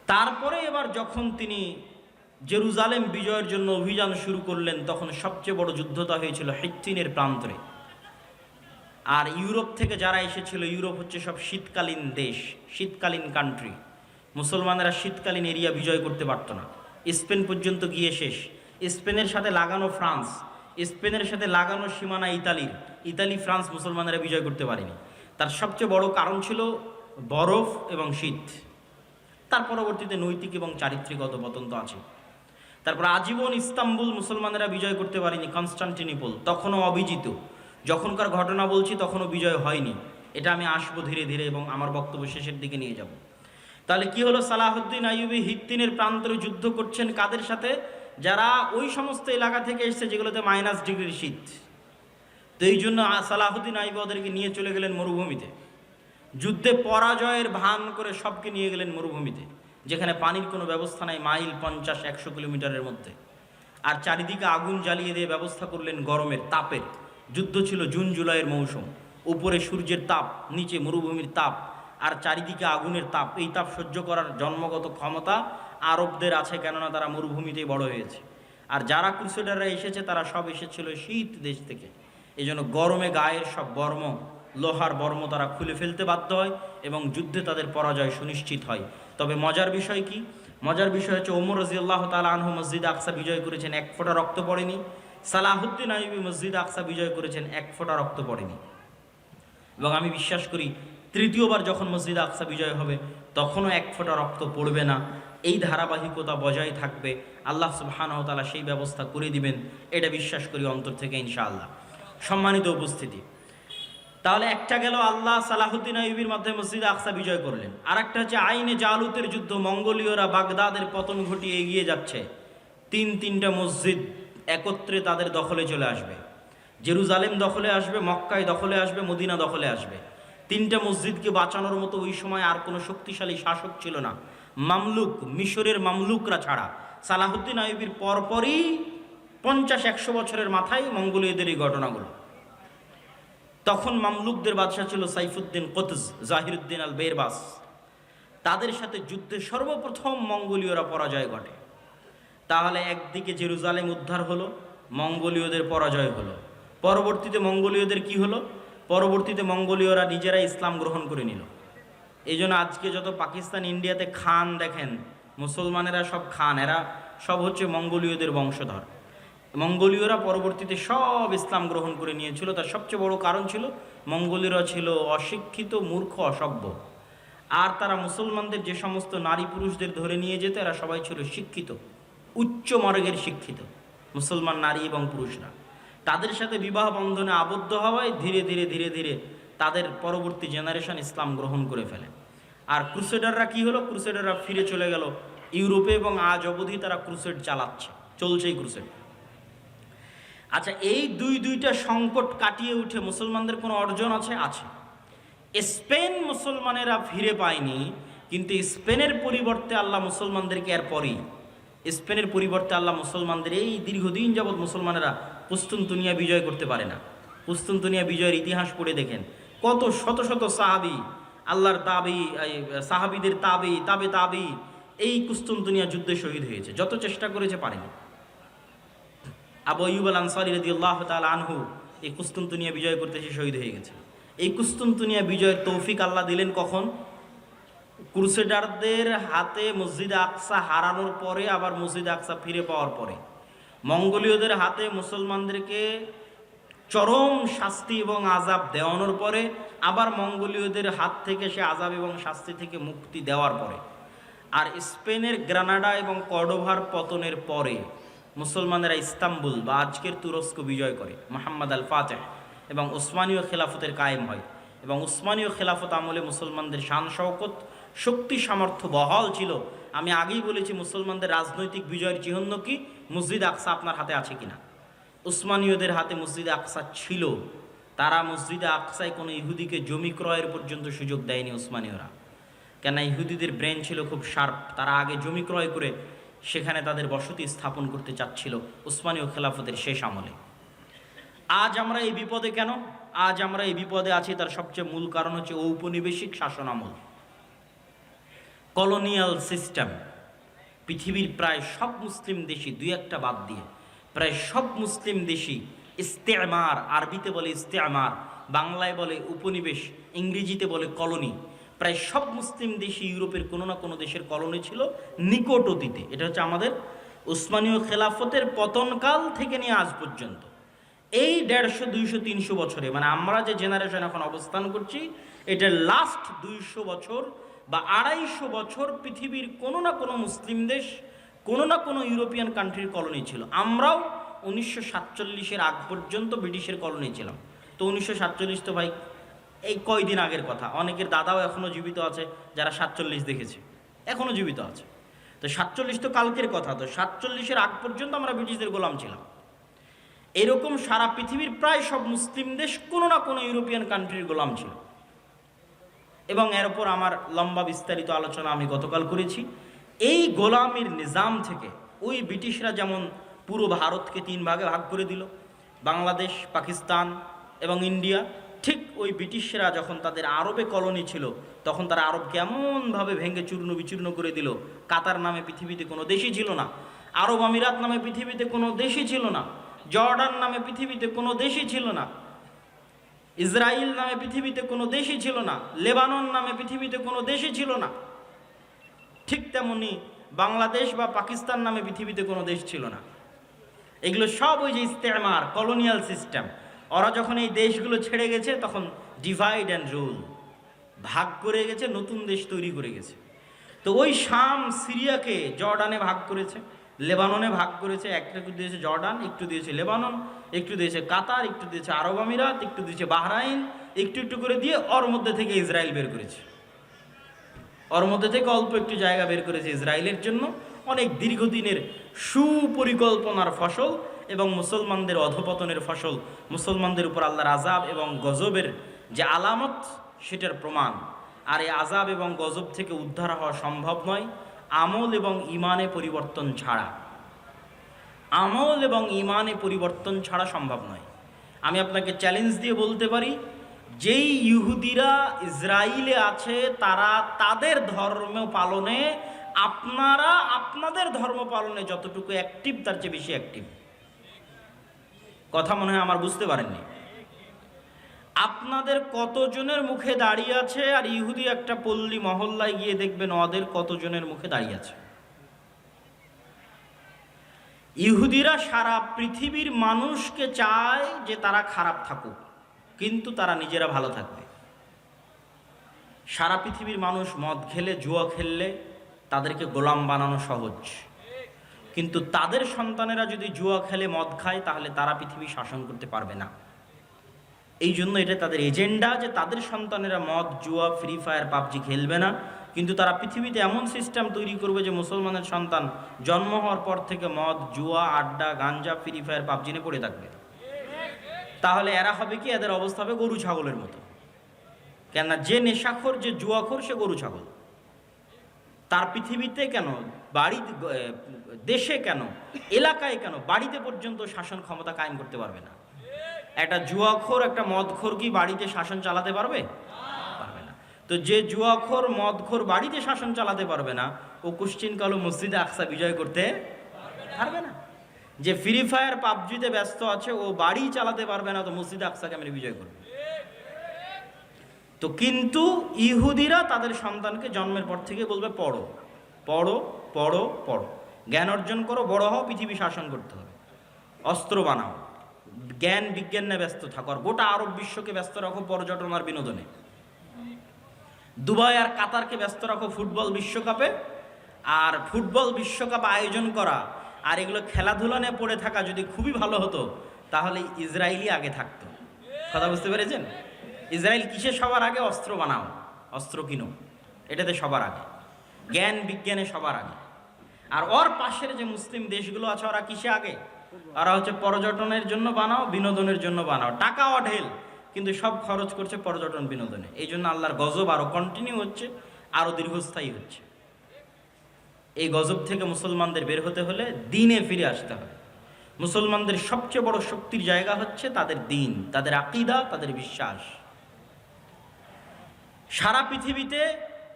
A: তারপরে এবার যখন তিনি জেরুজালেম বিজয়ের জন্য অভিযান শুরু করলেন, তখন সবচেয়ে বড় যুদ্ধটা হয়েছিল হিত্তিনের প্রান্তরে। আর ইউরোপ থেকে যারা এসেছিল, ইউরোপ হচ্ছে সব শীতকালীন দেশ, শীতকালীন কান্ট্রি। মুসলমানেরা শীতকালীন এরিয়া বিজয় করতে পারত না। স্পেন পর্যন্ত গিয়ে শেষ। স্পেনের সাথে লাগানো ফ্রান্স, স্পেনের সাথে লাগানো সীমানা ইতালির, ইতালি ফ্রান্স মুসলমানেরা বিজয় করতে পারেনি। তার সবচেয়ে বড় কারণ ছিল বরফ এবং শীত। তার পরবর্তীতে নৈতিক এবং চারিত্রিক অধঃপতন তো আছে। তারপর আজীবন ইস্তাম্বুল মুসলমানেরা বিজয় করতে পারেনি, কনস্টান্টিনোপল তখনও অবিজিত। যখনকার ঘটনা বলছি তখনও বিজয় হয়নি। এটা আমি আসবো ধীরে ধীরে এবং আমার বক্তব্য শেষের দিকে নিয়ে যাব। তাহলে কি হলো, সালাহুদ্দিন আইয়ুবী হিত্তিনের প্রান্তরে যুদ্ধ করছেন কাদের সাথে? যারা ওই সমস্ত এলাকা থেকে এসছে যেগুলোতে -ডিগ্রির শীত। তো এই জন্য সালাহুদ্দিন আইয়ুবী ওদেরকে নিয়ে চলে গেলেন মরুভূমিতে। যুদ্ধে পরাজয়ের ভান করে সবকে নিয়ে গেলেন মরুভূমিতে, যেখানে পানির কোনো ব্যবস্থা নাই, মাইল 50-100 কিলোমিটারের মধ্যে। আর চারিদিকে আগুন জ্বালিয়ে দিয়ে ব্যবস্থা করলেন গরমের, তাপের। যুদ্ধ ছিল জুন জুলাইয়ের মৌসুম। উপরে সূর্যের তাপ, নিচে মরুভূমির তাপ, আর চারিদিকে আগুনের তাপ। এই তাপ সহ্য করার জন্মগত ক্ষমতা আরবদের আছে, কেননা তারা মরুভূমিতেই বড় হয়েছে। আর যারা ক্রুসেডাররা এসেছে তারা সব এসেছিল শীত দেশ থেকে। এই জন্য গরমে গায়ের সব বর্ম, লোহার বর্ম তারা খুলে ফেলতে বাধ্য হয় এবং যুদ্ধে তাদের পরাজয় সুনিশ্চিত হয়। তবে মজার বিষয় কি? মজার বিষয় হচ্ছে ওমর রাদিয়াল্লাহু তাআলা আনহু মসজিদ আকসা বিজয় করেছেন, এক ফোঁটা রক্ত পড়েনি। সালাহুদ্দিন আইয়ুবী মসজিদ আকসা বিজয় করেছেন, এক ফোঁটা রক্ত পড়েনি। এবং আমি বিশ্বাস করি তৃতীয়বার যখন মসজিদ আকসা বিজয় হবে তখনও এক ফোঁটা রক্ত পড়বে না। এই ধারাবাহিকতা বজায় থাকবে, আল্লাহ সুবহানাহু ওয়া তাআলা সেই ব্যবস্থা করে দিবেন, এটা বিশ্বাস করি অন্তর থেকে ইনশাআল্লাহ। সম্মানিত উপস্থিতি, তাহলে একটা গেল আল্লাহ সালাহুদ্দিন আইয়ুবীর মাধ্যমে মসজিদ আকসা বিজয় করলেন। আর একটা হচ্ছে আইনে জালুতের যুদ্ধ। মঙ্গোলীয়রা বাগদাদের পতন ঘটিয়ে এগিয়ে যাচ্ছে। তিনটা মসজিদ একত্রে তাদের দখলে চলে আসবে। জেরুজালেম দখলে আসবে, মক্কায় দখলে আসবে, মদিনা দখলে আসবে। তিনটা মসজিদকে বাঁচানোর মতো ওই সময় আর কোনো শক্তিশালী শাসক ছিল না, মামলুক, মিশরের মামলুকরা ছাড়া। সালাহুদ্দিন আইয়ুবীর পরপরই 50-100 বছরের মাথায় মঙ্গোলীয়দের এই ঘটনাগুলো। তখন মামলুকদের বাদশাহ ছিল সাইফুদ্দিন কুতজ, জাহিরুদ্দিন আল বেরবাস। তাদের সাথে যুদ্ধে সর্বপ্রথম মঙ্গোলীয়রা পরাজয় ঘটে। তাহলে একদিকে জেরুজালেম উদ্ধার হলো, মঙ্গোলীয়দের পরাজয় হলো। পরবর্তীতে মঙ্গোলীয়দের কি হলো? পরবর্তীতে মঙ্গোলীয়রা নিজেরা ইসলাম গ্রহণ করে নিল। এই জন্য আজকে যত পাকিস্তান, ইন্ডিয়াতে খান দেখেন, মুসলমানেরা সব খান, এরা সব হচ্ছে মঙ্গোলীয়দের বংশধর। মঙ্গোলীয়রা পরবর্তীতে সব ইসলাম গ্রহণ করে নিয়েছিল। তার সবচেয়ে বড় কারণ ছিল মঙ্গোলীয়রা ছিল অশিক্ষিত, মূর্খ, অসভ্য। আর তারা মুসলমানদের যে সমস্ত নারী পুরুষদের ধরে নিয়ে যেত, এরা সবাই ছিল শিক্ষিত, উচ্চ মার্গের শিক্ষিত মুসলমান নারী এবং পুরুষরা। তাদের সাথে বিবাহ বন্ধনে আবদ্ধ হওয়ায় ধীরে ধীরে ধীরে ধীরে তাদের পরবর্তী জেনারেশন ইসলাম গ্রহণ করে ফেলে। আর ক্রুসেডাররা কি হলো? ক্রুসেডাররা ফিরে চলে গেল ইউরোপে এবং আজ অবধি তারা ক্রুসেড চালাচ্ছে, চলছেই ক্রুসেড। আচ্ছা, এই দুইটা সংকট কাটিয়ে উঠে মুসলমানদের কোনো অর্জন আছে? আছে। স্পেন মুসলমানেরা ফিরে পায়নি, কিন্তু স্পেনের পরিবর্তে আল্লাহ মুসলমানদেরকে এরপরই, স্পেনের পরিবর্তে আল্লাহ মুসলমানদের এই দীর্ঘদিন যাবৎ মুসলমানেরা কুস্তুনতুনিয়া বিজয় করতে পারে না। কুস্তুনতুনিয়া বিজয়ের ইতিহাস পড়ে দেখেন, কত শত শত সাহাবি, আল্লাহর তাবি, সাহাবিদের তাবি, তাবি এই কুস্তুনতুনিয়া যুদ্ধে শহীদ হয়েছে। যত চেষ্টা করেছে পারেনি। আবু আইয়ুব আল আনসারী রাদিয়াল্লাহু তাআলা আনহু এই কুস্তুনতুনিয়া বিজয় করতে এসে শহীদ হয়ে গেছে। এই কুস্তুনতুনিয়া বিজয়ের তৌফিক আল্লাহ দিলেন কখন? ক্রুসেডারদের হাতে মসজিদ আকসা হারানোর পরে, আবার মসজিদ আকসা ফিরে পাওয়ার পরে। মঙ্গোলীয়দের হাতে মুসলমানদেরকে চরম শাস্তি এবং আযাব দেওয়ানোর পরে, আবার মঙ্গোলীয়দের হাত থেকে সে আযাব এবং শাস্তি থেকে মুক্তি দেওয়ার পরে। আর স্পেনের গ্রানাডা এবং কর্ডোভার পতনের পরে মুসলমানেরা ইস্তাম্বুল বা আজকের তুরস্ক বিজয় করে, মুহাম্মদ আল ফাতেহ, এবং উসমানীয় খেলাফতের কায়েম হয়। এবং উসমানীয় খেলাফত আমলে মুসলমানদের শান শওকত, শক্তি, সামর্থ্য বহাল ছিল। আমি আগেই বলেছি মুসলমানদের রাজনৈতিক বিজয়ের চিহ্ন কি? মসজিদ আকসা আপনার হাতে আছে কিনা? উসমানীয়দের হাতে মসজিদ আকসা ছিল। তারা মসজিদে আকসায় কোনো ইহুদিকে জমি ক্রয়ের পর্যন্ত সুযোগ দেয়নি উসমানীয়রা, কেন ইহুদিদের ব্রেন ছিল খুব শার্প। তারা আগে জমি ক্রয় করে সেখানে তাদের বসতি স্থাপন করতে চাচ্ছিল উসমানীয় খেলাফতের শেষ আমলে। আজ আমরা এই বিপদে কেন? আজ আমরা এই বিপদে আছি তার সবচেয়ে মূল কারণ হচ্ছে ঔপনিবেশিক শাসন আমল, কলোনিয়াল সিস্টেম। পৃথিবীর প্রায় সব মুসলিম দেশই, দুই একটা বাদ দিয়ে প্রায় সব মুসলিম দেশই ইস্তেমার, আরবিতে বলে ইস্তেমার, বাংলায় বলে উপনিবেশ, ইংরেজিতে বলে কলোনি। প্রায় সব মুসলিম দেশই ইউরোপের কোনো না কোনো দেশের কলোনি ছিল নিকট অতীতে। এটা হচ্ছে আমাদের উসমানীয় খেলাফতের পতনকাল থেকে নিয়ে আজ পর্যন্ত এই 150, 200, 300 বছরে, মানে আমরা যে জেনারেশন এখন অবস্থান করছি, এটার লাস্ট 200 বছর বা 250 বছর পৃথিবীর কোনো না কোনো মুসলিম দেশ, কোনো না কোনো ইউরোপিয়ান কান্ট্রির কলোনি ছিল। আমরাও 1947-এর আগ পর্যন্ত ব্রিটিশের কলোনি ছিলাম। তো 1947 তো ভাই এই কয়দিন আগের কথা। অনেকের দাদাও এখনও জীবিত আছে যারা 47 দেখেছে, এখনও জীবিত আছে। তো 47 তো কালকের কথা। তো 47-এর আগ পর্যন্ত আমরা ব্রিটিশদের গোলাম ছিলাম। এরকম সারা পৃথিবীর প্রায় সব মুসলিম দেশ কোনো না কোনো ইউরোপিয়ান কান্ট্রির গোলাম ছিল। এবং এর উপর আমার লম্বা বিস্তারিত আলোচনা আমি গতকাল করেছি। এই গোলামির নিজাম থেকে ওই ব্রিটিশরা যেমন পুরো ভারতকে 3 ভাগে ভাগ করে দিল, বাংলাদেশ, পাকিস্তান এবং ইন্ডিয়া, ঠিক ওই ব্রিটিশরা যখন তাদের আরবে কলোনি ছিল তখন তারা আরবকে এমনভাবে ভেঙে চূর্ণ বিচূর্ণ করে দিল। কাতার নামে পৃথিবীতে কোনো দেশই ছিল না, আরব আমিরাত নামে পৃথিবীতে কোনো দেশই ছিল না, জর্ডান নামে পৃথিবীতে কোনো দেশই ছিল না, ইসরায়েল নামে পৃথিবীতে কোনো দেশই ছিল না, লেবানন নামে পৃথিবীতে কোনো দেশই ছিল না। ঠিক তেমনি বাংলাদেশ বা পাকিস্তান নামে পৃথিবীতে কোনো দেশ ছিল না। এগুলো সব ওই যে ইস্তেমার, কলোনিয়াল সিস্টেম। ওরা যখন এই দেশগুলো ছেড়ে গেছে তখন ডিভাইড অ্যান্ড রুল, ভাগ করে গেছে, নতুন দেশ তৈরি করে গেছে। তো ওই শাম, সিরিয়াকে জর্ডানে ভাগ করেছে, লেবাননে ভাগ করেছে, একটু দিয়েছে জর্ডান, একটু দিয়েছে লেবানন, একটু দিয়েছে কাতার, একটু দিয়েছে আরব আমিরাত, একটু দিয়েছে বাহরাইন, একটু একটু করে দিয়ে ওর মধ্যে থেকে ইসরায়েল বের করেছে। ওর মধ্যে থেকে অল্প একটু জায়গা বের করেছে ইসরায়েলের জন্য। অনেক দীর্ঘদিনের সুপরিকল্পনার ফসল এবং মুসলমানদের অধপতনের ফসল, মুসলমানদের উপর আল্লাহর আযাব এবং গজবের যে আলামত সেটার প্রমাণ। আর এই আযাব এবং গজব থেকে উদ্ধার হওয়া সম্ভব নয় আমল এবং ইমানে পরিবর্তন ছাড়া। আমল এবং ইমানে পরিবর্তন ছাড়া সম্ভব নয়। আমি আপনাকে চ্যালেঞ্জ দিয়ে বলতে পারি, যেই ইহুদিরা ইসরায়েলে আছে তারা তাদের ধর্ম পালনে, আপনারা আপনাদের ধর্ম পালনে যতটুকু অ্যাক্টিভ তার চেয়ে বেশি অ্যাক্টিভ। কথা মনে হয় আমার বুঝতে পারেননি। আপনাদের কতজনের মুখে দাঁড়িয়ে আছে আর ইহুদি একটা পল্লী মহল্লায় গিয়ে দেখবেন ওদের কতজনের মুখে দাঁড়িয়ে আছে। ইহুদিরা সারা পৃথিবীর মানুষকে চায় যে তারা খারাপ থাকুক, কিন্তু তারা নিজেরা ভালো থাকবে। সারা পৃথিবীর মানুষ মদ খেলে, জুয়া খেললে তাদেরকে গোলাম বানানো সহজ, কিন্তু তাদের সন্তানেরা যদি জুয়া খেলে, মদ খায়, তাহলে তারা পৃথিবী শাসন করতে পারবে না। এই জন্য এটা তাদের এজেন্ডা যে তাদের সন্তানেরা মদ, জুয়া, ফ্রি ফায়ার, পাবজি খেলবে না, কিন্তু তারা পৃথিবীতে এমন সিস্টেম তৈরি করবে যে মুসলমানের সন্তান জন্ম হওয়ার পর থেকে মদ, জুয়া, আড্ডা, গাঞ্জা, ফ্রি ফায়ার, পাবজি নিয়ে পড়ে থাকবে। তাহলে এরা হবে কি, এদের অবস্থা হবে গরু ছাগলের মতো। কেননা যে নেশাখোর, যে জুয়াখোর, সে গরু ছাগল। তার পৃথিবীতে কেন, বাড়ি, দেশে কেন, এলাকায় কেন, বাড়িতে পর্যন্ত শাসন ক্ষমতা কায়েম করতে পারবে না। একটা জুয়াখোর, একটা মদখোর কি বাড়িতে শাসন চালাতে পারবে? পারবে না। তো যে জুয়াখোর, মদখোর বাড়িতে শাসন চালাতে পারবে না, ও কোশ্চিন কালো মসজিদে আকসা বিজয় করতে পারবে না। যে ফ্রি ফায়ার, পাবজিতে ব্যস্ত আছে, ও বাড়ি চালাতে পারবে না, তো মসজিদে আকসা কেমন বিজয় করবে? তো কিন্তু ইহুদিরা তাদের সন্তানকে জন্মের পর থেকে বলবে পড়ো, পড়ো, পড়ো, পড়ো, জ্ঞান অর্জন করো, বড় হও, পৃথিবী শাসন করতে হবে, অস্ত্র বানাও, জ্ঞান বিজ্ঞান নিয়ে ব্যস্ত থাকো, আর গোটা আরব বিশ্বকে ব্যস্ত রাখো পর্যটন আর বিনোদনে, দুবাই আর কাতারকে ব্যস্ত রাখো ফুটবল বিশ্বকাপে। আর ফুটবল বিশ্বকাপ আয়োজন করা আর এগুলো খেলাধুলা নিয়ে পড়ে থাকা যদি খুবই ভালো হতো, তাহলে ইসরায়েলই আগে থাকতো। কথা বুঝতে পেরেছেন? ইসরায়েল কিসে সবার আগে? অস্ত্র বানাও, অস্ত্র কিনো, এটাতে সবার আগে, জ্ঞান বিজ্ঞানে সবার আগে। আর ওর পাশের যে মুসলিম দেশগুলো আছে, ওরা কিসে আগে? ওরা হচ্ছে পর্যটনের জন্য বানাও, বিনোদনের জন্য বানাও, টাকা অঢেল, কিন্তু সব খরচ করছে পর্যটন বিনোদনে। এই জন্য আল্লাহর গজব আরো কন্টিনিউ হচ্ছে, আরো দীর্ঘস্থায়ী হচ্ছে। এই গজব থেকে মুসলমানদের বের হতে হলে দ্বীনে ফিরে আসতে হবে। মুসলমানদের সবচেয়ে বড় শক্তির জায়গা হচ্ছে তাদের দ্বীন, তাদের আকীদা, তাদের বিশ্বাস। সারা পৃথিবীতে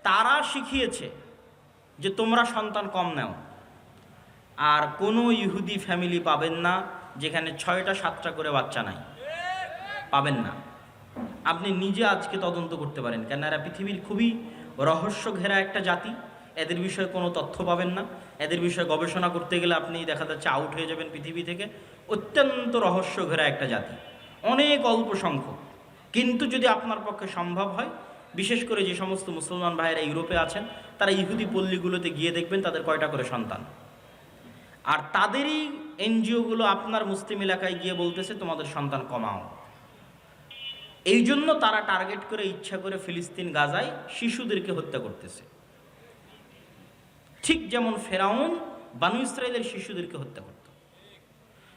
A: তারা শিখিয়েছে যে তোমরা সন্তান কম নাও, আর কোনো ইহুদি ফ্যামিলি পাবেন না যেখানে 6টা 7টা করে বাচ্চা নাই, পাবেন না। আপনি নিজে আজকে তদন্ত করতে পারেন, কেন এরা পৃথিবীর খুবই রহস্য ঘেরা একটা জাতি। এদের বিষয়ে কোনো তথ্য পাবেন না, এদের বিষয়ে গবেষণা করতে গেলে আপনি দেখা যাচ্ছে আউট হয়ে যাবেন পৃথিবী থেকে। অত্যন্ত রহস্য ঘেরা একটা জাতি, অনেক অল্প সংখ্যক। কিন্তু যদি আপনার পক্ষে সম্ভব হয়, বিশেষ করে যে সমস্ত মুসলমান ভাইয়েরা ইউরোপে আছেন, তারা ইহুদি পল্লীগুলোতে গিয়ে দেখবেন তাদের কয়টা করে সন্তান। আর তাদেরই এনজিওগুলো আপনার মুসলিম এলাকায় গিয়ে বলতেছে তোমাদের সন্তান কমাও। এই জন্য তারা টার্গেট করে ইচ্ছা করে ফিলিস্তিন গাজায় শিশুদেরকে হত্যা করতেছে। ঠিক যেমন ফেরাউন বানু ইসরায়েলের শিশুদেরকে হত্যা করত।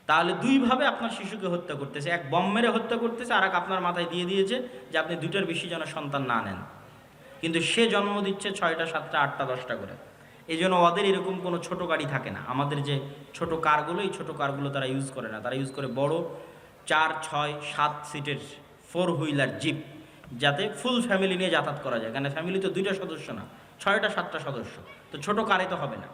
A: তাহলে দুইভাবে আপনার শিশুকে হত্যা করতেছে, এক বম মেরে হত্যা করতেছে, আর এক আপনার মাথায় দিয়ে দিয়েছে যে আপনি 2টার বেশি যেন সন্তান না নেন। কিন্তু সে জন্ম দিচ্ছে 6টা 7টা 8টা 10টা করে। এই জন্য ওদের এরকম কোনো ছোট গাড়ি থাকে না। আমাদের যে ছোট কারগুলো, এই ছোট কারগুলো তারা ইউজ করে না, তারা ইউজ করে বড় 4, 6, 7 সিটের 4 হুইলার জিপ, যাতে ফুল ফ্যামিলি নিয়ে যাতায়াত করা যায়। কারণ ফ্যামিলি তো 2টা সদস্য না, 6টা 7টা সদস্য, তো ছোট কারে তো হবে না।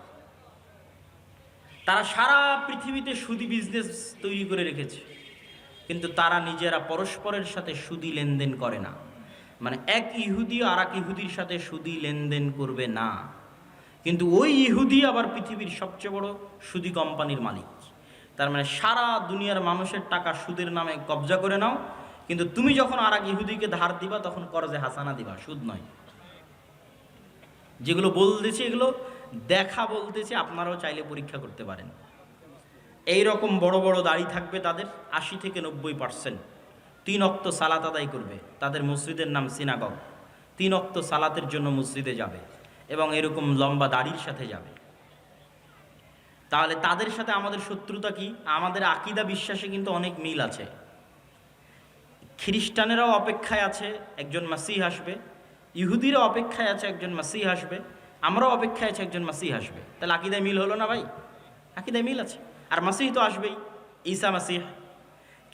A: তারা সারা পৃথিবীতে সুদি বিজনেস তৈরি করে রেখেছে, কিন্তু তারা নিজেরা পরস্পরের সাথে সুদি লেনদেন করে না। মানে এক ইহুদি আর এক ইহুদির সাথে সুদি লেনদেন করবে না, কিন্তু ওই ইহুদি আবার পৃথিবীর সবচেয়ে বড় সুদি কোম্পানির মালিক। তার মানে সারা দুনিয়ার মানুষের টাকা সুদের নামে কবজা করে নাও, কিন্তু তুমি যখন আর এক ইহুদিকে ধার দিবা তখন করজে হাসানা দিবা, সুদ নয়। যেগুলো বলতেছে এগুলো দেখা বলতেছে, আপনারাও চাইলে পরীক্ষা করতে পারেন। এই রকম বড় বড় দাড়ি থাকবে তাদের, 80 থেকে 90%। 3 ওয়াক্ত সালাত আদায় করবে, তাদের মসজিদের নাম সিনাগগ। 3 ওয়াক্ত সালাতের জন্য মসজিদে যাবে এবং এরকম লম্বা দাড়ির সাথে যাবে। তাহলে তাদের সাথে আমাদের শত্রুতা কি? আমাদের আকীদা বিশ্বাসে কিন্তু অনেক মিল আছে। খ্রিস্টানেরাও অপেক্ষায় আছে একজন মাসিহ আসবে, ইহুদিরা অপেক্ষায় আছে একজন মাসিহ আসবে, আমরাও অপেক্ষায় আছে একজন মাসিহ আসবে। তাহলে আকীদায় মিল হলো না ভাই? আকীদায় মিল আছে। আর মাসিহ তো আসবেই, ঈসা মাসিহ।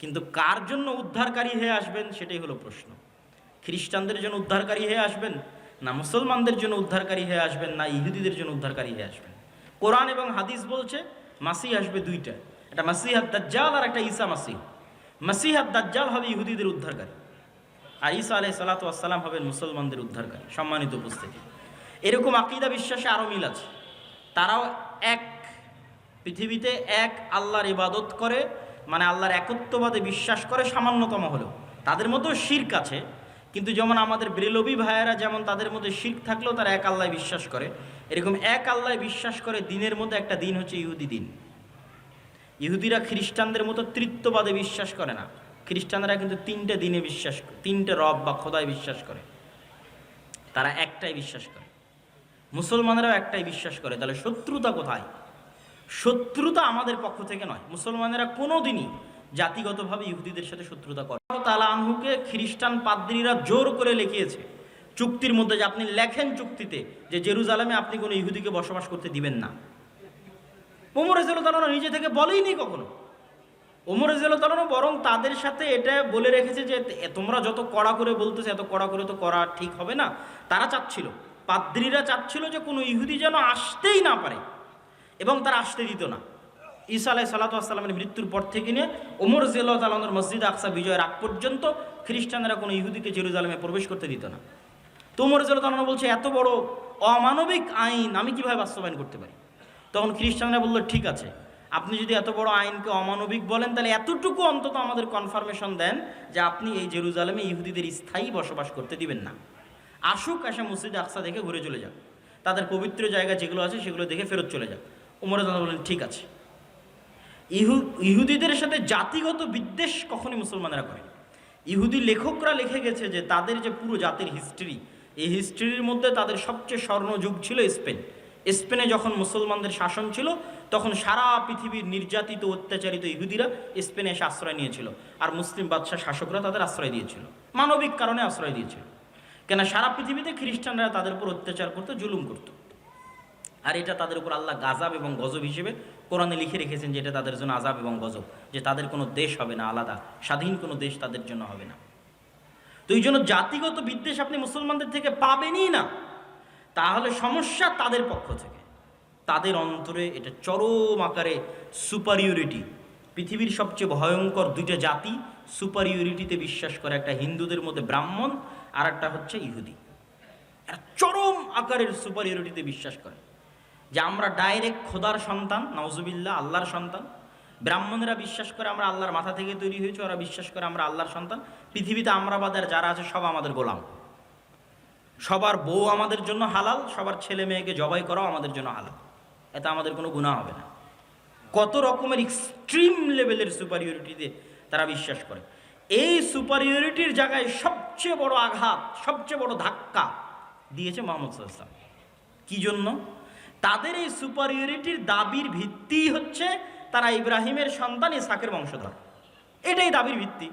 A: কিন্তু কার জন্য উদ্ধারকারী হয়ে আসবেন সেটাই হলো প্রশ্ন। খ্রিস্টানদের জন্য উদ্ধারকারী হয়ে আসবেন, না মুসলমানদের জন্য উদ্ধারকারী হয়ে আসবেন, না ইহুদিদের জন্য উদ্ধারকারী হয়ে আসবেন? কোরআন এবং হাদিস বলছে মাসিহ আসবে 2টা, একটা মাসিহ আদ-দাজ্জাল আর একটা ঈসা মাসিহ। মাসিহ আদ-দাজ্জাল হবে ইহুদিদের উদ্ধারকারী, আর ঈসা আলাইহিস সালাতু ওয়াস সালাম হবেন মুসলমানদের উদ্ধারকারী। সম্মানিত উপস্থিতি, এরকম আকীদা বিশ্বাসে আরও মিল আছে। তারাও এক, পৃথিবীতে এক আল্লাহর ইবাদত করে, মানে আল্লাহর একত্ববাদে বিশ্বাস করে সামান্যতম হলেও। তাদের মধ্যেও শিরক আছে, কিন্তু যেমন আমাদের ব্রেলভী ভাইয়েরা যেমন তাদের মধ্যে শিরক থাকলেও তারা এক আল্লাহ বিশ্বাস করে, এরকম এক আল্লাহ বিশ্বাস করে। দিনের মধ্যে একটা দিন হচ্ছে ইহুদি দিন। ইহুদিরা খ্রিস্টানদের মতো তৃত্ববাদে বিশ্বাস করে না। খ্রিস্টানরা কিন্তু 3টে দিনে বিশ্বাস করে, 3টে রব বা খোদায় বিশ্বাস করে, তারা একটাই বিশ্বাস করে। মুসলমানেরাও একটাই বিশ্বাস করে। তাহলে শত্রুতা কোথায়? শত্রুতা আমাদের পক্ষ থেকে নয়। মুসলমানেরা কোনো দিনই জাতিগতভাবে ইহুদিদের সাথে শত্রুতা করে। তাআলা আনহুকে খ্রিস্টান পাদ্রীরা জোর করে লিখিয়েছে চুক্তির মধ্যে, যে আপনি লেখেন চুক্তিতে যে জেরুজালেমে আপনি কোনো ইহুদিকে বসবাস করতে দিবেন না। ওমর রাদিয়াল্লাহু তাআলা নিজে থেকে বলেইনি কখনো। ওমর রাদিয়াল্লাহু তাআলা বরং তাদের সাথে এটা বলে রেখেছে যে তোমরা যত কড়া করে বলতেছে, এত কড়া করে তো করা ঠিক হবে না। তারা চাচ্ছিল, পাদ্রীরা চাচ্ছিল যে কোনো ইহুদি যেন আসতেই না পারে, এবং তারা আসতে দিত না। ঈসা আলাইহিস সালাতু ওয়াস সালামের মৃত্যুর পর থেকে নিয়ে ওমর রাদিয়াল্লাহু তাআলার মসজিদ আকসা বিজয়ের আগ পর্যন্ত খ্রিস্টানরা কোনো ইহুদিকে জেরুজালেমে প্রবেশ করতে দিত না। তো ওমর রাদিয়াল্লাহু তাআলা বলছে এত বড় অমানবিক আইন আমি কিভাবে বাস্তবায়ন করতে পারি? তখন খ্রিস্টানরা বলল ঠিক আছে, আপনি যদি এত বড় আইনকে অমানবিক বলেন, তাহলে এতটুকু অন্তত আমাদের কনফার্মেশন দেন যে আপনি এই জেরুজালেমে ইহুদিদের স্থায়ী বসবাস করতে দিবেন না। আসুক, এসে মসজিদ আকসা দেখে ঘুরে চলে যাক, তাদের পবিত্র জায়গা যেগুলো আছে সেগুলো দেখে ফেরত চলে যাক। ওমর রাদিয়াল্লাহু বললেন ঠিক আছে। ইহুদিদের সাথে জাতিগত বিদ্বেষ কখনই মুসলমানেরা করে। ইহুদি লেখকরা লিখে গেছে যে তাদের যে পুরো জাতির হিস্ট্রি, এই হিস্ট্রির মধ্যে তাদের সবচেয়ে স্বর্ণযুগ ছিল স্পেন। স্পেনে যখন মুসলমানদের শাসন ছিল, তখন সারা পৃথিবীর নির্যাতিত অত্যাচারিত ইহুদিরা স্পেনে এসে আশ্রয় নিয়েছিল, আর মুসলিম বাদশাহ শাসকরা তাদের আশ্রয় দিয়েছিল, মানবিক কারণে আশ্রয় দিয়েছিল। কেন সারা পৃথিবীতে খ্রিস্টানরা তাদের উপর অত্যাচার করতো, জুলুম করত, আর এটা তাদের উপর আল্লাহ গাজাব এবং গজব হিসেবে কোরআনে লিখে রেখেছেন যে এটা তাদের জন্য আযাব এবং গজব, যে তাদের কোনো দেশ হবে না আলাদা, স্বাধীন কোনো দেশ তাদের জন্য হবে না। তো এই জন্য জাতিগত বিদ্বেষ আপনি মুসলমানদের থেকে পাবেনই না। তাহলে সমস্যা তাদের পক্ষ থেকে, তাদের অন্তরে এটা চরম আকারে সুপারিয়রিটি, পৃথিবীর সবচেয়ে ভয়ঙ্কর দুইটা জাতি সুপারিয়রিটিতে বিশ্বাস করে, একটা হিন্দুদের মধ্যে ব্রাহ্মণ আর একটা হচ্ছে ইহুদি। এরা চরম আকারের সুপারিয়রিটিতে বিশ্বাস করে যে আমরা ডাইরেক্ট খোদার সন্তান, নাউজুবিল্লাহ, আল্লাহর সন্তান। ব্রাহ্মণেরা বিশ্বাস করে আমরা আল্লাহর মাথা থেকে তৈরি হয়েছে, ওরা বিশ্বাস করে আমরা আল্লাহর সন্তান। পৃথিবীতে আমরা বাদের যারা আছে সব আমাদের গোলাম, সবার বউ আমাদের জন্য হালাল, সবার ছেলে মেয়েকে জবাই করাও আমাদের জন্য হালাল, এতে আমাদের কোনো গুনাহ হবে না। কত রকমের এক্সট্রিম লেভেলের সুপারিয়রিটিতে তারা বিশ্বাস করে। এই সুপারিয়রিটির জায়গায় সবচেয়ে বড় আঘাত, সবচেয়ে বড় ধাক্কা দিয়েছে মুহাম্মদ সাল্লাল্লাহু আলাইহি ওয়াসাল্লাম। কি জন্য? তাদের এই সুপারিয়রিটির দাবির ভিত্তি হচ্ছে তারা ইব্রাহিমের সন্তান, ইসহাকের বংশধর, এটাই দাবির ভিত্তি।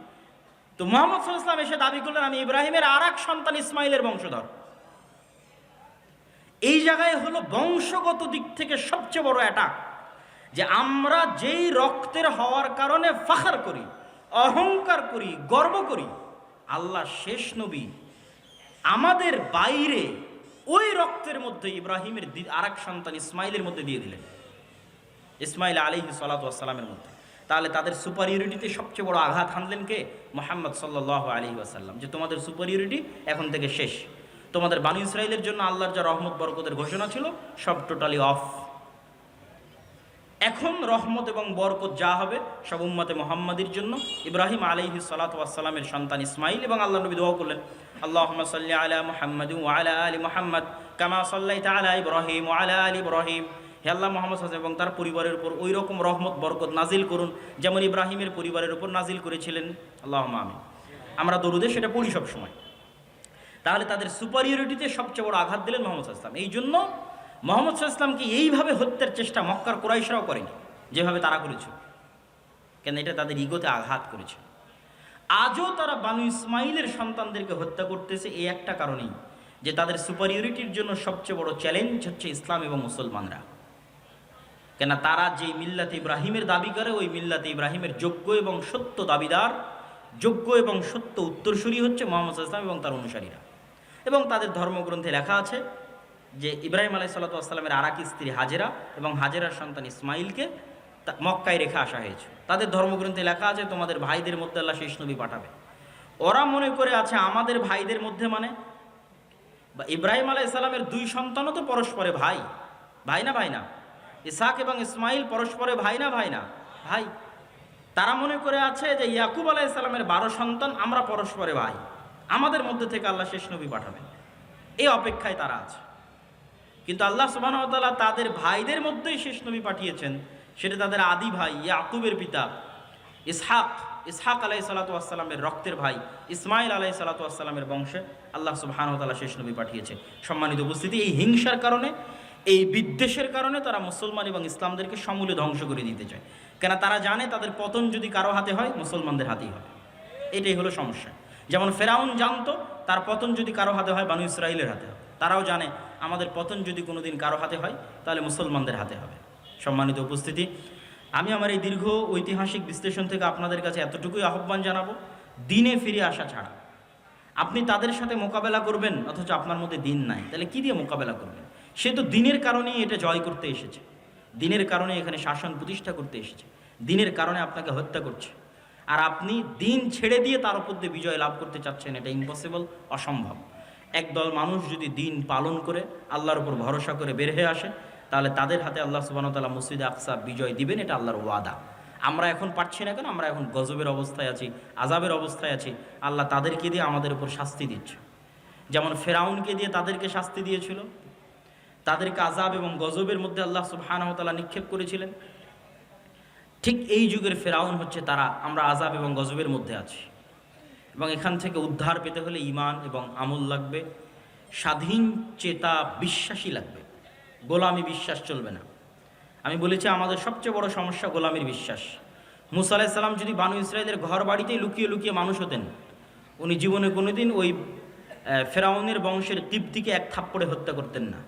A: তো মুহাম্মদ সাল্লাল্লাহু আলাইহি ওয়াসাল্লাম এসে দাবি করলেন আমি ইব্রাহিমের আর এক সন্তান ইসমাইলের বংশধর। এই জায়গায় হলো বংশগত দিক থেকে সবচেয়ে বড় অ্যাটাক, যে আমরা যেই রক্তের হওয়ার কারণে ফাখর করি, অহংকার করি, গর্ব করি, আল্লাহ শেষ নবী আমাদের বাইরে ওই রক্তের মধ্যে ইব্রাহিমের আর এক সন্তান ইসমাইলের মধ্যে দিয়ে দিলেন, ইসমাইল আলাইহিস সালাতু ওয়াস সালামের মধ্যে। তাহলে তাদের সুপারিয়রিটিতে সবচেয়ে বড় আঘাত হানলেন কে? মুহাম্মদ সাল্লাল্লাহু আলাইহি ওয়াসাল্লাম। যে তোমাদের সুপারিয়রিটি এখন থেকে শেষ, তোমাদের বানু ইসরাইলের জন্য আল্লাহর যা রহমত বরকতের ঘোষণা ছিল সব টোটালি অফ। এখন রহমত এবং বরকত যা হবে সব উম্মতে মুহাম্মাদির জন্য। ইব্রাহিম আলাইহিস সালাতু ওয়াস সালামের সন্তান ইসমাইল, এবং আল্লাহ নবী দোয়া করলেন আল্লাহুম্মা সাল্লি আলা মুহাম্মাদ ওয়া আলা আলি মুহাম্মাদ কামা সাল্লাইতা আলা ইব্রাহিম ওয়া আলা আলি ইব্রাহিম। হে আল্লাহ, মুহাম্মদ সাল্লাল্লাহু আলাইহি ওয়াসাল্লাম এবং তার পরিবারের উপর ওই রকম রহমত বরকত নাজিল করুন যেমন ইব্রাহিমের পরিবারের উপর নাজিল করেছিলেন। আল্লাহুম্মা আমিন। আমরা দরুদে সেটা পড়ি সব সময়। তাহলে তাদের সুপারিয়রিটিতে সবচেয়ে বড় আঘাত দিলেন মুহাম্মদ সাল্লাল্লাহু আলাইহি ওয়াসাল্লাম। এই জন্য মুহাম্মদ সাল্লাল্লাহু আলাইহি ওয়াসাল্লামকে এইভাবে হত্যার চেষ্টা মক্কার কুরাইশরাও করেনি যেভাবে তারা করেছে, কেন এটা তাদের ইগোতে আঘাত করেছে। আজও তারা বানু ইসমাইলের সন্তানদেরকে হত্যা করতেছে এই একটা কারণেই, যে তাদের সুপারিয়রিটির জন্য সবচেয়ে বড় চ্যালেঞ্জ হচ্ছে ইসলাম এবং মুসলমানরা। কেন তারা যে মিল্লাতে ইব্রাহিমের দাবি করে, ওই মিল্লাতে ইব্রাহিমের যোগ্য এবং সত্য দাবিদার, যোগ্য এবং সত্য উত্তরসূরি হচ্ছে মুহাম্মদ সাল্লাল্লাহু আলাইহি ওয়াসাল্লাম এবং তার অনুসারীরা। এবং তাদের ধর্মগ্রন্থে লেখা আছে যে ইব্রাহিম আলাইহিস সালাতু ওয়াস সালামের আর এক স্ত্রী হাজেরা এবং হাজেরার সন্তান ইসমাইলকে মক্কায় রেখে আসা হয়েছে। তাদের ধর্মগ্রন্থে লেখা আছে তোমাদের ভাইদের মধ্যে আল্লাহ শেষ নবী পাঠাবে। ওরা মনে করে আছে আমাদের ভাইদের মধ্যে মানে ইব্রাহিম আলাইহিস সালামের দুই সন্তানও তো পরস্পরে ভাই, ভাই না ভাই না? ইসহাক এবং ইসমাইল পরস্পরে ভাই না ভাই না? ভাই। তারা মনে করে আছে যে ইয়াকুব আলাইহিস সালামের 12 সন্তান, আমরা পরস্পরে ভাই, আমাদের মধ্যে থেকে আল্লাহ শেষ নবী পাঠাবেন, এই অপেক্ষায় তারা আছে। কিন্তু আল্লাহ সুবহানাহু ওয়া তাআলা তাদের ভাইদের মধ্যেই শেষ নবী পাঠিয়েছেন, সেটা তাদের আদি ভাই ইয়াকুবের পিতা ইসহাক আলাইহিস সালাতু ওয়াস সালামের রক্তের ভাই ইসমাইল আলাইহিস সালাতু ওয়াস সালামের বংশে আল্লাহ সুবহানাহু ওয়া তাআলা শেষ নবী পাঠিয়েছে। সম্মানিত উপস্থিতি, এই হিংসার কারণে, এই বিদ্বেষের কারণে তারা মুসলমান এবং ইসলামদেরকে সমূলে ধ্বংস করে দিতে চায়। কেন তারা জানে তাদের পতন যদি কারো হাতে হয় মুসলমানদের হাতেই হবে। এটাই হলো সমস্যা। যেমন ফেরাউন জানতো তার পতন যদি কারো হাতে হয় বানু ইসরাইলের হাতে হবে, তারাও জানে আমাদের পতন যদি কোনোদিন কারো হাতে হয় তাহলে মুসলমানদের হাতে হবে। সম্মানিত উপস্থিতি, আমি আমার এই দীর্ঘ ঐতিহাসিক বিশ্লেষণ থেকে আপনাদের কাছে এতটুকুই আহ্বান জানাবো, দিনে ফিরে আসা ছাড়া। আপনি তাদের সাথে মোকাবেলা করবেন অথচ আপনার মধ্যে দিন নাই, তাহলে কি দিয়ে মোকাবেলা করবেন? সে তো দিনের কারণেই এটা জয় করতে এসেছে, দিনের কারণে এখানে শাসন প্রতিষ্ঠা করতে এসেছে, দিনের কারণে আপনাকে হত্যা করছে। আর আপনি দিন ছেড়ে দিয়ে তার উপর দিয়ে বিজয় লাভ করতে চাচ্ছেন, এটা ইম্পসিবল, অসম্ভব। একদল মানুষ যদি দিন পালন করে আল্লাহর উপর ভরসা করে বের হয়ে আসে, তাহলে তাদের হাতে আল্লাহ সুবহানাহু ওয়া তাআলা মসজিদে আকসা বিজয় দিবেন, এটা আল্লাহর ওয়াদা। আমরা এখন পারছি না কেন? আমরা এখন গজবের অবস্থায় আছি, আযাবের অবস্থায় আছি। আল্লাহ তাদেরকে দিয়ে আমাদের উপর শাস্তি দিচ্ছে, যেমন ফেরাউনকে দিয়ে তাদেরকে শাস্তি দিয়েছিল, তাদেরকে আযাব এবং গজবের মধ্যে আল্লাহ সুবহানাহু ওয়া তাআলা নিক্ষেপ করেছিলেন। ঠিক এই যুগের ফেরাউন হচ্ছে তারা। আমরা আযাব এবং গজবের মধ্যে আছি, এবং এখান থেকে উদ্ধার পেতে হলে ঈমান এবং আমল লাগবে, স্বাধীন চেতা বিশ্বাসী লাগবে, গোলামি বিশ্বাস চলবে না। আমি বলেছি আমাদের সবচেয়ে বড় সমস্যা গোলামির বিশ্বাস। মুসা আলাইহিস সালাম যদি বানু ইসরাইলের ঘর বাড়িতেই লুকিয়ে লুকিয়ে মানুষ হতেন, উনি জীবনে কোনোদিন ওই ফেরাউনের বংশের কিবতীকে এক থাপ্পড়ে হত্যা করতেন না।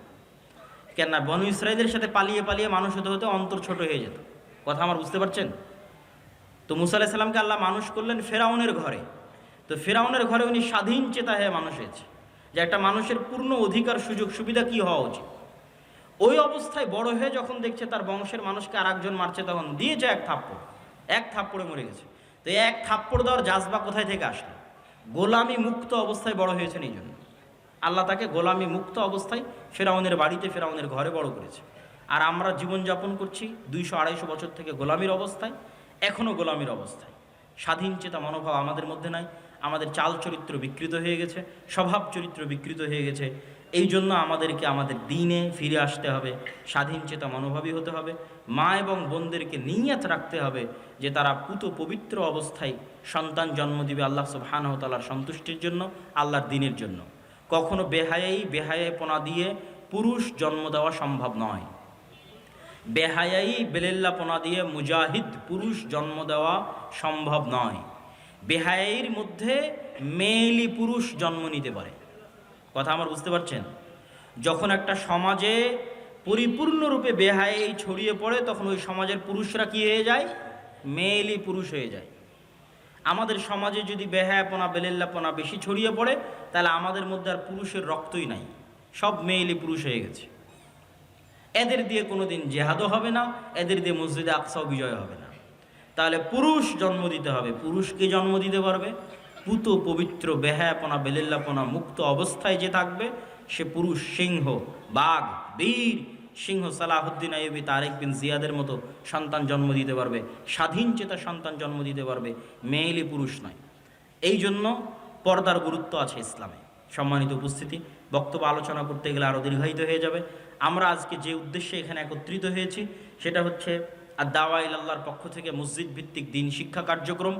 A: কেননা বানু ইসরাইলের সাথে পালিয়ে পালিয়ে মানুষ হতে হতে অন্তর ছোট হয়ে যেত। কথা আমার বুঝতে পারছেন? তো মুসা আলাইহিস সালামকে আল্লাহ মানুষ করলেন ফেরাউনের ঘরে। তো ফেরাউনের ঘরে উনি স্বাধীন চেতা হয়ে মানুষ হয়েছে, যে একটা মানুষের পূর্ণ অধিকার সুযোগ সুবিধা কি হওয়া উচিত। ওই অবস্থায় বড় হয়ে যখন দেখছে তার বংশের মানুষকে আর একজন মারছে, তখন দিয়েছে এক থাপ্পড়ে মরে গেছে। তো এক থাপ্পড় দেওয়ার জাজবা কোথায় থেকে আসলো? গোলামি মুক্ত অবস্থায় বড় হয়েছেন, এই জন্য আল্লাহ তাকে গোলামি মুক্ত অবস্থায় ফেরাউনের বাড়িতে, ফেরাউনের ঘরে বড় করেছে। আর আমরা জীবনযাপন করছি 200-250 বছর থেকে গোলামির অবস্থায়, এখনও গোলামির অবস্থায়। স্বাধীন চেতা মনোভাব আমাদের মধ্যে নাই। আমাদের চাল চরিত্র বিকৃত হয়ে গেছে, স্বভাব চরিত্র বিকৃত হয়ে গেছে। এই জন্য আমাদেরকে আমাদের দিনে ফিরে আসতে হবে, স্বাধীন চেতা মনোভাবী হতে হবে। মা এবং বোনদেরকে নিয়ত রাখতে হবে যে তারা পুত পবিত্র অবস্থায় সন্তান জন্ম দিবে আল্লাহ সুবহানাহু ওয়া তাআলার সন্তুষ্টির জন্য, আল্লাহর দ্বীনের জন্য। কখনো বেহায়াইপনা দিয়ে পুরুষ জন্ম দেওয়া সম্ভব নয়। বেহায়াই বেলেল্লাপনা দিয়ে মুজাহিদ পুরুষ জন্ম দেওয়া সম্ভব নয়। বেহায়াইর মধ্যে মেয়েলি পুরুষ জন্ম নিতে পারে। কথা আমার বুঝতে পারছেন? যখন একটা সমাজে পরিপূর্ণরূপে বেহায়াই ছড়িয়ে পড়ে, তখন ওই সমাজের পুরুষরা কি হয়ে যায়? মেয়েলি পুরুষ হয়ে যায়। আমাদের সমাজে যদি বেহায়াপনা বেলেল্লাপনা বেশি ছড়িয়ে পড়ে, তাহলে আমাদের মধ্যে আর পুরুষের রক্তই নাই, সব মেয়েলি পুরুষ হয়ে গেছে। এদের দিয়ে কোনোদিন জেহাদও হবে না, এদের দিয়ে মসজিদে আকসাও বিজয় হবে না। তাহলে পুরুষ জন্ম দিতে হবে। পুরুষকে জন্ম দিতে পারবে পুত পবিত্র বেহায়াপনা বেলেল্লাপনা মুক্ত অবস্থায় যে থাকবে, সে পুরুষ সিংহ, বাঘ, বীর সিংহ সালাহুদ্দিন আইয়ুবী, তারেক বিন জিয়াদের মতো সন্তান জন্ম দিতে পারবে, স্বাধীন চেতা সন্তান জন্ম দিতে পারবে, মেয়েলি পুরুষ নয়। এই জন্য পর্দার গুরুত্ব আছে ইসলামে। সম্মানিত উপস্থিতি, বক্তব্য আলোচনা করতে গেলে আরও দীর্ঘায়িত হয়ে যাবে। আমরা আজকে যে উদ্দেশ্যে এখানে একত্রিত হয়েছি সেটা হচ্ছে দাওয়া ইলাল্লাহর পক্ষ থেকে মসজিদ ভিত্তিক দিন শিক্ষা কার্যক্রম।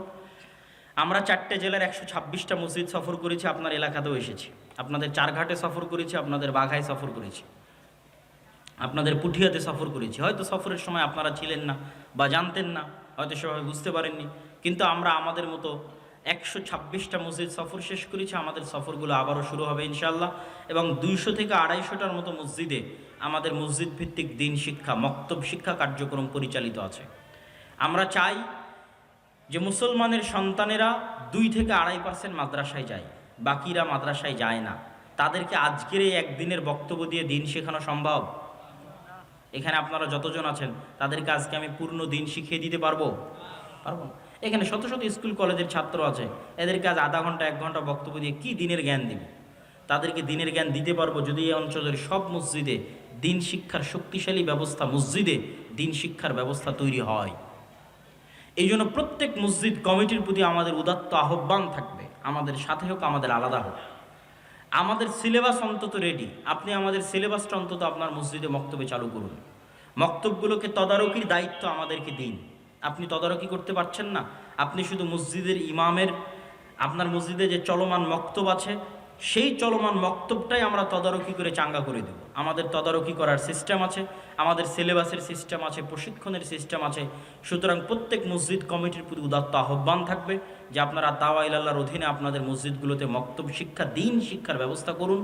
A: আমরা 4টে জেলার 126টা মসজিদ সফর করেছি, আপনার এলাকাতেও এসেছি। আপনাদের চারঘাটে সফর করেছি, আপনাদের বাঘায় সফর করেছি, আপনাদের পুঠিয়াতে সফর করেছি। হয়তো সফরের সময় আপনারা ছিলেন না বা জানতেন না, হয়তো সেভাবে বুঝতে পারেননি, কিন্তু আমরা আমাদের মতো 126টা মসজিদ সফর শেষ করেছি। আমাদের সফরগুলো আবারও শুরু হবে ইনশাআল্লাহ। এবং 200 থেকে 250টার মতো মসজিদে আমাদের মসজিদ ভিত্তিক দিন শিক্ষা, মক্তব শিক্ষা কার্যক্রম পরিচালিত আছে। আমরা চাই যে মুসলমানের সন্তানেরা 2 থেকে 2.5% মাদ্রাসায় যায়, বাকিরা মাদ্রাসায় যায় না। তাদেরকে আজকের এই একদিনের বক্তব্য দিয়ে দিন শেখানো সম্ভব? এখানে আপনারা যতজন আছেন তাদেরকে আজকে আমি পূর্ণ দিন শিখিয়ে দিতে পারবো? পারবো না। এখানে শত শত স্কুল কলেজের ছাত্র আছে, এদেরকে আজ আধা ঘন্টা 1 ঘন্টা বক্তব্য দিয়ে কি দিনের জ্ঞান দিব? তাদেরকে দিনের জ্ঞান দিতে পারবো যদি এই অঞ্চলের সব মসজিদে দিন শিক্ষার শক্তিশালী ব্যবস্থা, মসজিদে দিন শিক্ষার ব্যবস্থা তৈরি হয়। এই জন্য প্রত্যেক মসজিদ কমিটির প্রতি আমাদের উদাত্ত আহ্বান থাকবে, আমাদের সাথে হোক, আমাদের আলাদা হোক, আমাদের সিলেবাস অন্তত রেডি। আপনি আমাদের সিলেবাসটা অন্তত আপনার মসজিদে মক্তবে চালু করুন। মক্তবগুলোকে তদারকির দায়িত্ব আমাদেরকে দিন। আপনি তদারকি করতে পারছেন না, আপনি শুধু মসজিদের ইমামের, আপনার মসজিদে যে চলমান মক্তব আছে সেই চলমান মক্তবটাই আমরা তদারকি করে চাঙ্গা করে দেব। আমাদের তদারকি করার সিস্টেম আছে, আমাদের সিলেবাসের সিস্টেম আছে, প্রশিক্ষণের সিস্টেম আছে। সুতরাং প্রত্যেক মসজিদ কমিটির প্রতি উদাত্ত আহ্বান থাকবে যে আপনারা দাওয়া ইলাল্লাহর অধীনে আপনাদের মসজিদগুলোতে মক্তব শিক্ষা, দিন শিক্ষার ব্যবস্থা করুন।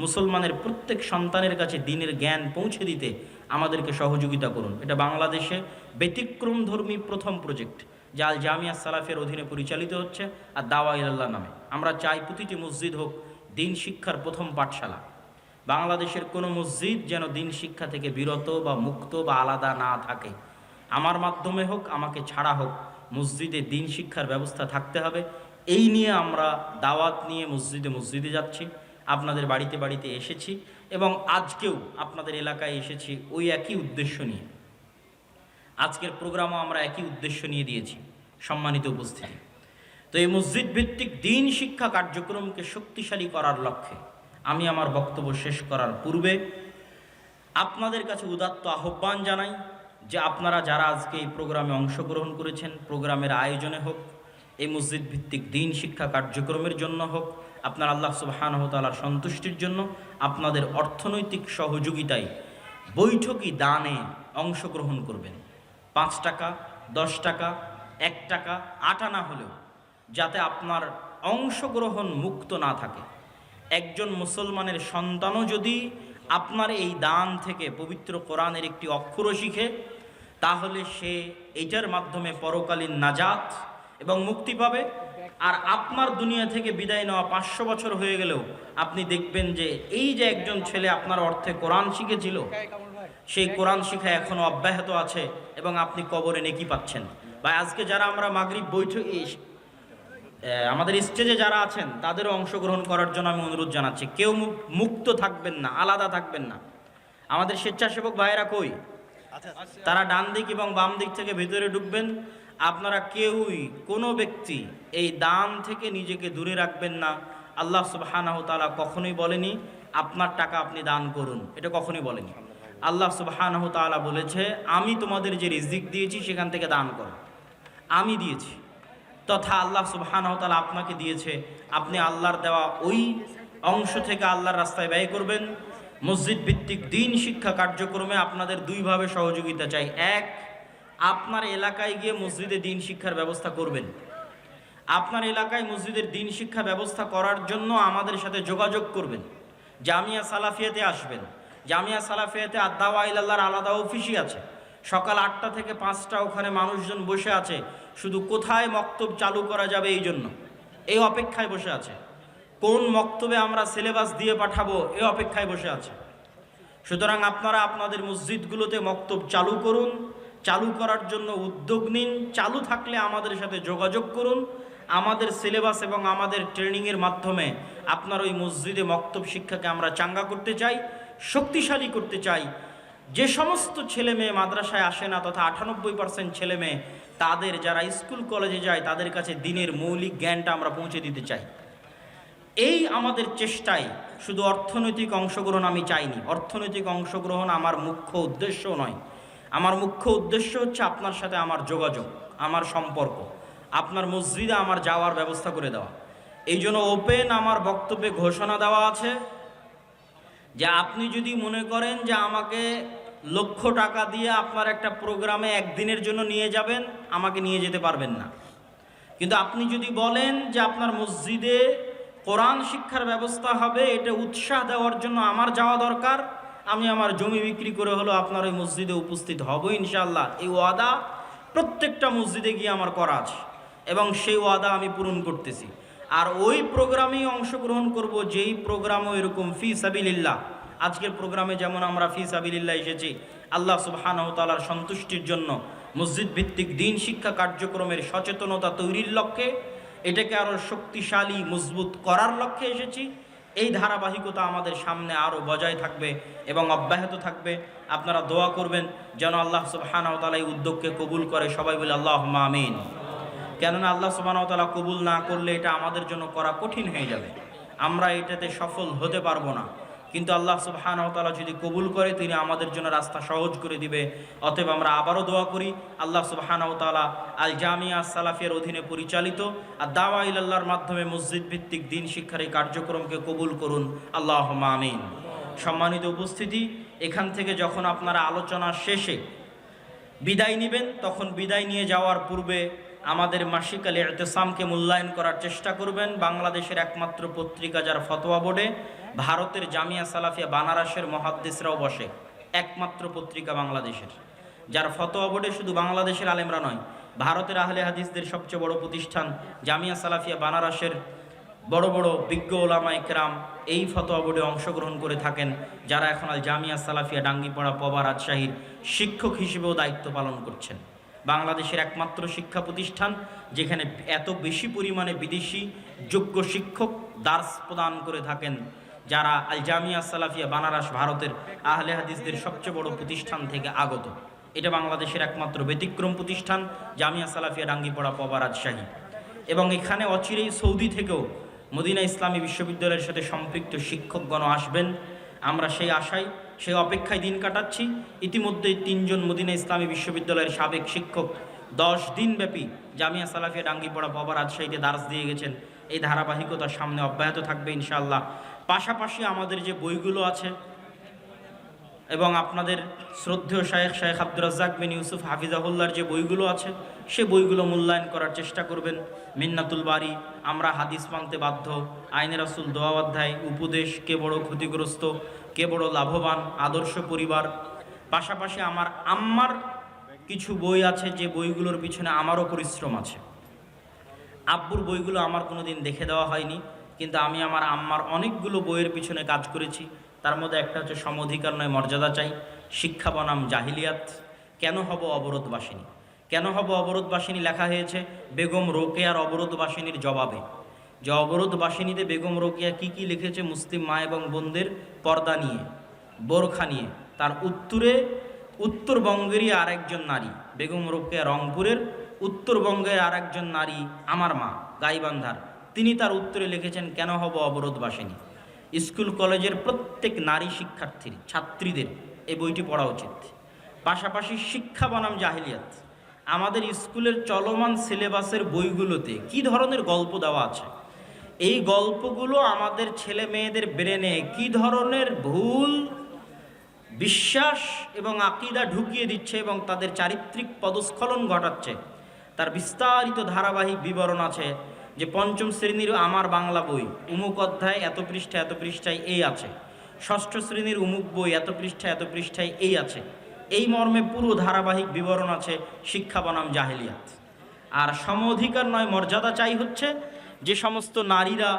A: মুসলমানের প্রত্যেক সন্তানের কাছে দিনের জ্ঞান পৌঁছে দিতে আমাদেরকে সহযোগিতা করুন। এটা বাংলাদেশে ব্যতিক্রমধর্মী প্রথম প্রজেক্ট যা আল জামিয়া সালাফের অধীনে পরিচালিত হচ্ছে, আর দাওয়া ইলাল্লাহ নামে। আমরা চাই প্রতিটি মসজিদ হোক দিন শিক্ষার প্রথম পাঠশালা। বাংলাদেশের কোনো মসজিদ যেন দিন শিক্ষা থেকে বিরত বা মুক্ত বা আলাদা না থাকে। আমার মাধ্যমে হোক, আমাকে ছাড়া হোক, মসজিদে দিন শিক্ষার ব্যবস্থা থাকতে হবে। এই নিয়ে আমরা দাওয়াত নিয়ে মসজিদে মসজিদে যাচ্ছি, আপনাদের বাড়িতে বাড়িতে এসেছি এবং আজকেও আপনাদের এলাকায় এসেছি ওই একই উদ্দেশ্য নিয়ে। আজকের প্রোগ্রামও আমরা একই উদ্দেশ্য নিয়ে দিয়েছি। সম্মানিত উপস্থিতি, তো এই মসজিদ ভিত্তিক দিন শিক্ষা কার্যক্রমকে শক্তিশালী করার লক্ষ্যে আমি আমার বক্তব্য শেষ করার পূর্বে আপনাদের কাছে উদাত্ত আহ্বান জানাই যে আপনারা যারা আজকে এই প্রোগ্রামে অংশগ্রহণ করেছেন, প্রোগ্রামের আয়োজনে হোক, এই মসজিদ ভিত্তিক দিন শিক্ষা কার্যক্রমের জন্য হোক, আপনার আল্লাহ সুবহানাহু ওয়া তাআলার সন্তুষ্টির জন্য আপনাদের অর্থনৈতিক সহযোগিতায় বৈঠকি দানে অংশগ্রহণ করবেন। 5 টাকা, 10 টাকা, 1 টাকা, 8 আনা হলেও যাতে আপনার অংশগ্রহণ মুক্ত না থাকে। একজন মুসলমানের সন্তানও যদি আপনার এই দান থেকে পবিত্র কোরআনের একটি অক্ষরও শিখে, তাহলে সে এইটার মাধ্যমে পরকালীন নাজাত এবং মুক্তি পাবে। আর আপনার দুনিয়া থেকে বিদায় নেওয়া 500 বছর হয়ে গেলেও আপনি দেখবেন যে এই যে একজন ছেলে আপনার অর্থে কোরআন শিখেছিল, সেই কোরআন শিক্ষা এখনো অব্যাহত আছে এবং আপনি কবরে নেকি পাচ্ছেন। বা আজকে যারা আমরা মাগরিব বৈঠক আমাদের স্টেজে যারা আছেন তাদেরও অংশগ্রহণ করার জন্য আমি অনুরোধ জানাচ্ছি। কেউ মুক্ত থাকবেন না, আলাদা থাকবেন না। আমাদের স্বেচ্ছাসেবক ভাইয়েরা কই? তারা ডান দিক এবং বাম দিক থেকে ভিতরে ঢুকবেন। আপনারা কেউই কোনো ব্যক্তি এই দান থেকে নিজেকে দূরে রাখবেন না। আল্লাহ সুবহানাহু ওয়া তাআলা কখনোই বলেনি আপনার টাকা আপনি দান করুন, এটা কখনোই বলেনি। আল্লাহ সুবহানাহু ওয়া তাআলা বলেছে আমি তোমাদের যে রিজিক দিয়েছি সেখান থেকে দান করো, আমি দিয়েছি। তথা আল্লাহ সুবহানাহু ওয়া তাআলা আপনাকে দিয়েছে, আপনি আল্লাহর দেওয়া ওই অংশ থেকে আল্লাহর রাস্তায় ব্যয় করবেন। মসজিদ ভিত্তিক দিন শিক্ষা কার্যক্রমে আপনাদের দুইভাবে সহযোগিতা চাই। এক, আপনার এলাকায় গিয়ে মসজিদে দিন শিক্ষার ব্যবস্থা করবেন। আপনার এলাকায় মসজিদের দিন শিক্ষা ব্যবস্থা করার জন্য আমাদের সাথে যোগাযোগ করবেন। জামিয়া সালাফিয়াতে আসবেন। জামিয়া সালাফিয়াতে আদ-দাওয়া ইলাল্লাহর আলাদা অফিসই আছে। সকাল 8টা থেকে 5টা ওখানে মানুষজন বসে আছে, শুধু কোথায় মক্তব চালু করা যাবে এই জন্য, এই অপেক্ষায় বসে আছে। কোন মক্তবে আমরা সিলেবাস দিয়ে পাঠাবো এই অপেক্ষায় বসে আছে। সুতরাং আপনারা আপনাদের মসজিদগুলোতে মক্তব চালু করুন, চালু করার জন্য উদ্যোগ নিন। চালু থাকলে আমাদের সাথে যোগাযোগ করুন। আমাদের সিলেবাস এবং আমাদের ট্রেনিংয়ের মাধ্যমে আপনার ওই মসজিদে মক্তব শিক্ষাকে আমরা চাঙ্গা করতে চাই, শক্তিশালী করতে চাই। যে সমস্ত ছেলে মেয়ে মাদ্রাসায় আসে না, তথা 98% ছেলে মেয়ে তাদের যারা স্কুল কলেজে যায় তাদের কাছে দিনের মৌলিক জ্ঞানটা আমরা পৌঁছে দিতে চাই। এই আমাদের চেষ্টায় শুধু অর্থনৈতিক অংশগ্রহণ আমি চাইনি। অর্থনৈতিক অংশগ্রহণ আমার মুখ্য উদ্দেশ্য নয়। আমার মুখ্য উদ্দেশ্য হচ্ছে আপনার সাথে আমার যোগাযোগ, আমার সম্পর্ক, আপনার মসজিদে আমার যাওয়ার ব্যবস্থা করে দেওয়া। এই জন্য ওপেন আমার বক্তব্যে ঘোষণা দেওয়া আছে যে আপনি যদি মনে করেন যে আমাকে লক্ষ টাকা দিয়ে আপনার একটা প্রোগ্রামে একদিনের জন্য নিয়ে যাবেন, আমাকে নিয়ে যেতে পারবেন না। কিন্তু আপনি যদি বলেন যে আপনার মসজিদে কোরআন শিক্ষার ব্যবস্থা হবে, এটা উৎসাহ দেওয়ার জন্য আমার যাওয়া দরকার, আমি আমার জমি বিক্রি করে হলো আপনার ওই মসজিদে উপস্থিত হব ইনশাআল্লাহ। এই ওয়াদা প্রত্যেকটা মসজিদে গিয়ে আমার করা আছে এবং সেই ওয়াদা আমি পূরণ করতেছি। আর ওই প্রোগ্রামেই অংশগ্রহণ করব যেই প্রোগ্রামও এরকম ফি সাবিলিল্লাহ। আজকের প্রোগ্রামে যেমন আমরা ফি সাবিলিল্লাহ এসেছি আল্লাহ সুবহানাহু ওয়া তাআলার সন্তুষ্টির জন্য, মসজিদ ভিত্তিক দিন শিক্ষা কার্যক্রমের সচেতনতা তৈরির লক্ষ্যে, এটাকে আরও শক্তিশালী মজবুত করার লক্ষ্যে এসেছি। এই ধারাবাহিকতা আমাদের সামনে আরও বজায় থাকবে এবং অব্যাহত থাকবে। আপনারা দোয়া করবেন যেন আল্লাহ সুবহানাহু ওয়া তাআলা এই উদ্যোগকে কবুল করে। সবাই বলে আল্লাহুম্মা আমিন। কেননা আল্লাহ সুবহানাহু ওয়া তাআলা কবুল না করলে এটা আমাদের জন্য করা কঠিন হয়ে যাবে, আমরা এটাতে সফল হতে পারবো না। কিন্তু আল্লাহ সুবহানাহু ওয়া তাআলা যদি কবুল করে তিনি আমাদের জন্য রাস্তা সহজ করে দিবে। অতএব আমরা আবারও দোয়া করি আল্লাহ সুবহানাহু ওয়া তাআলা আল জামিয়া সালাফিয়ার অধীনে পরিচালিত আর দাওয়া ইলাল্লাহর মাধ্যমে মসজিদ ভিত্তিক দিন শিক্ষার এই কার্যক্রমকে কবুল করুন, আল্লাহুম্মা আমিন। সম্মানিত উপস্থিতি, এখান থেকে যখন আপনারা আলোচনা শেষে বিদায় নেবেন, তখন বিদায় নিয়ে যাওয়ার পূর্বে আমাদের মাসিক আল ইতিসামকে মূল্যায়ন করার চেষ্টা করবেন। বাংলাদেশের একমাত্র পত্রিকা যার ফতোয়া বোর্ডে ভারতের জামিয়া সালাফিয়া বানারসের মুহাদ্দিসরাও বসে, একমাত্র পত্রিকা বাংলাদেশের যার ফতোয়া বোর্ডে শুধু বাংলাদেশের আলেমরা নয়, ভারতের আহলে হাদিসদের সবচেয়ে বড় প্রতিষ্ঠান জামিয়া সালাফিয়া বানারসের বড় বড় বিজ্ঞ ওলামায়ে কেরাম এই ফতোয়া বোর্ডে অংশগ্রহণ করে থাকেন, যারা এখন আল জামিয়া সালাফিয়া ডাঙ্গিপাড়া পবা রাজশাহীর শিক্ষক হিসেবেও দায়িত্ব পালন করছেন। বাংলাদেশের একমাত্র শিক্ষা প্রতিষ্ঠান যেখানে এত বেশি পরিমাণে বিদেশি যোগ্য শিক্ষক দার্স প্রদান করে থাকেন, যারা আল জামিয়া সালাফিয়া বানারস ভারতের আহলে হাদিসদের সবচেয়ে বড় প্রতিষ্ঠান থেকে আগত। এটা বাংলাদেশের একমাত্র ব্যতিক্রম প্রতিষ্ঠান জামিয়া সালাফিয়া ডাঙ্গিপাড়া পবা রাজশাহী। এবং এখানে অচিরেই সৌদি থেকেও মদিনা ইসলামী বিশ্ববিদ্যালয়ের সাথে সম্পৃক্ত শিক্ষকগণ আসবেন। আমরা সেই আশায়, সেই অপেক্ষায় দিন কাটাচ্ছি। ইতিমধ্যেই 3 জন মদিনা ইসলামী বিশ্ববিদ্যালয়ের সাবেক শিক্ষক 10 দিনব্যাপী জামিয়া সালাফিয়া ডাঙ্গিপাড়া পবা রাজশাহীতে দার্স দিয়ে গেছেন। এই ধারাবাহিকতা সামনে অব্যাহত থাকবে ইনশাআল্লাহ। পাশাপাশি আমাদের যে বইগুলো আছে এবং আপনাদের শ্রদ্ধেয় শেখ আব্দুর রাজ্জাক বিন ইউসুফ হাফিজাহুল্লাহর যে বইগুলো আছে সে বইগুলো মূল্যায়ন করার চেষ্টা করবেন। মিন্নাতুল বারি, আমরা হাদিস মানতে বাধ্য, আইনে রাসূল দোয়া অধ্যায়, উপদেশ, কে বড় ক্ষতিগ্রস্ত, কে বড় লাভবান, আদর্শ পরিবার। পাশাপাশি আমার আম্মার কিছু বই আছে যে বইগুলোর পিছনে আমারও পরিশ্রম আছে। আব্বুর বইগুলো আমার কোনোদিন দেখে দেওয়া হয়নি, কিন্তু আমি আমার আম্মার অনেকগুলো বইয়ের পিছনে কাজ করেছি। তার মধ্যে একটা হচ্ছে সমঅধিকার নয় মর্যাদা চাই, শিক্ষা বনাম জাহিলিয়াত, কেন হব অবরোধবাসিনী, কেন হব অবরোধবাসিনী লেখা হয়েছে বেগম রোকেয়ার অবরোধবাসিনীর জবাবে। যে অবরোধবাসিনীতে বেগম রোকেয়া কি কি লিখেছে মুসলিম মা এবং বোনদের পর্দা নিয়ে, বোরখা নিয়ে, তার উত্তরে উত্তরবঙ্গেরই আরেকজন নারী, বেগম রোকেয়া রংপুরের, উত্তরবঙ্গের আরেকজন নারী আমার মা গাইবান্ধার, তিনি তার উত্তরে লিখেছেন কেন হব অবরোধবাসিনী। স্কুল কলেজের প্রত্যেক নারী শিক্ষার্থীর ছাত্রীদের এই বইটি পড়া উচিত। পাশাপাশি শিক্ষা বনাম জাহিলিয়াত, আমাদের স্কুলের চলমান সিলেবাসের বইগুলোতে কি ধরনের গল্প দেওয়া আছে, এই গল্পগুলো আমাদের ছেলে মেয়েদের ব্রেনে কি ধরনের ভুল বিশ্বাস এবং আকিদা ঢুকিয়ে দিচ্ছে এবং তাদের চারিত্রিক পদস্খলন ঘটাচ্ছে, তার বিস্তারিত ধারাবাহিক বিবরণ আছে। যে পঞ্চম শ্রেণীর আমার বাংলা বই উমুক অধ্যায় এত পৃষ্ঠায় এই আছে, ষষ্ঠ শ্রেণীর উমুক বই এত পৃষ্ঠায় এই আছে, এই মর্মে পুরো ধারাবাহিক বিবরণ আছে শিক্ষা বনাম জাহেলিয়াত। আর সম অধিকার নয় মর্যাদা চাই হচ্ছে যে সমস্ত নারীরা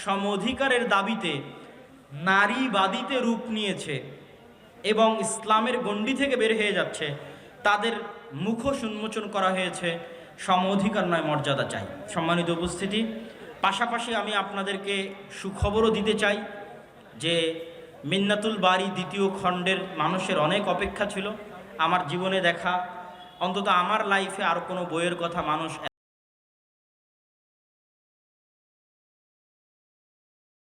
A: সম অধিকারের দাবিতে নারীবাদীতে রূপ নিয়েছে এবং ইসলামের গণ্ডি থেকে বের হয়ে যাচ্ছে, তাদের মুখোশ উন্মোচন করা হয়েছে সম অধিকার নয় মর্যাদা চাই। সম্মানিত উপস্থিতি, পাশাপাশি আমি আপনাদেরকে সুখবরও দিতে চাই যে মিন্নাতুল বারী দ্বিতীয় খণ্ডের মানুষের অনেক অপেক্ষা ছিল। আমার জীবনে দেখা, অন্তত আমার লাইফে আর কোনো বইয়ের কথা মানুষ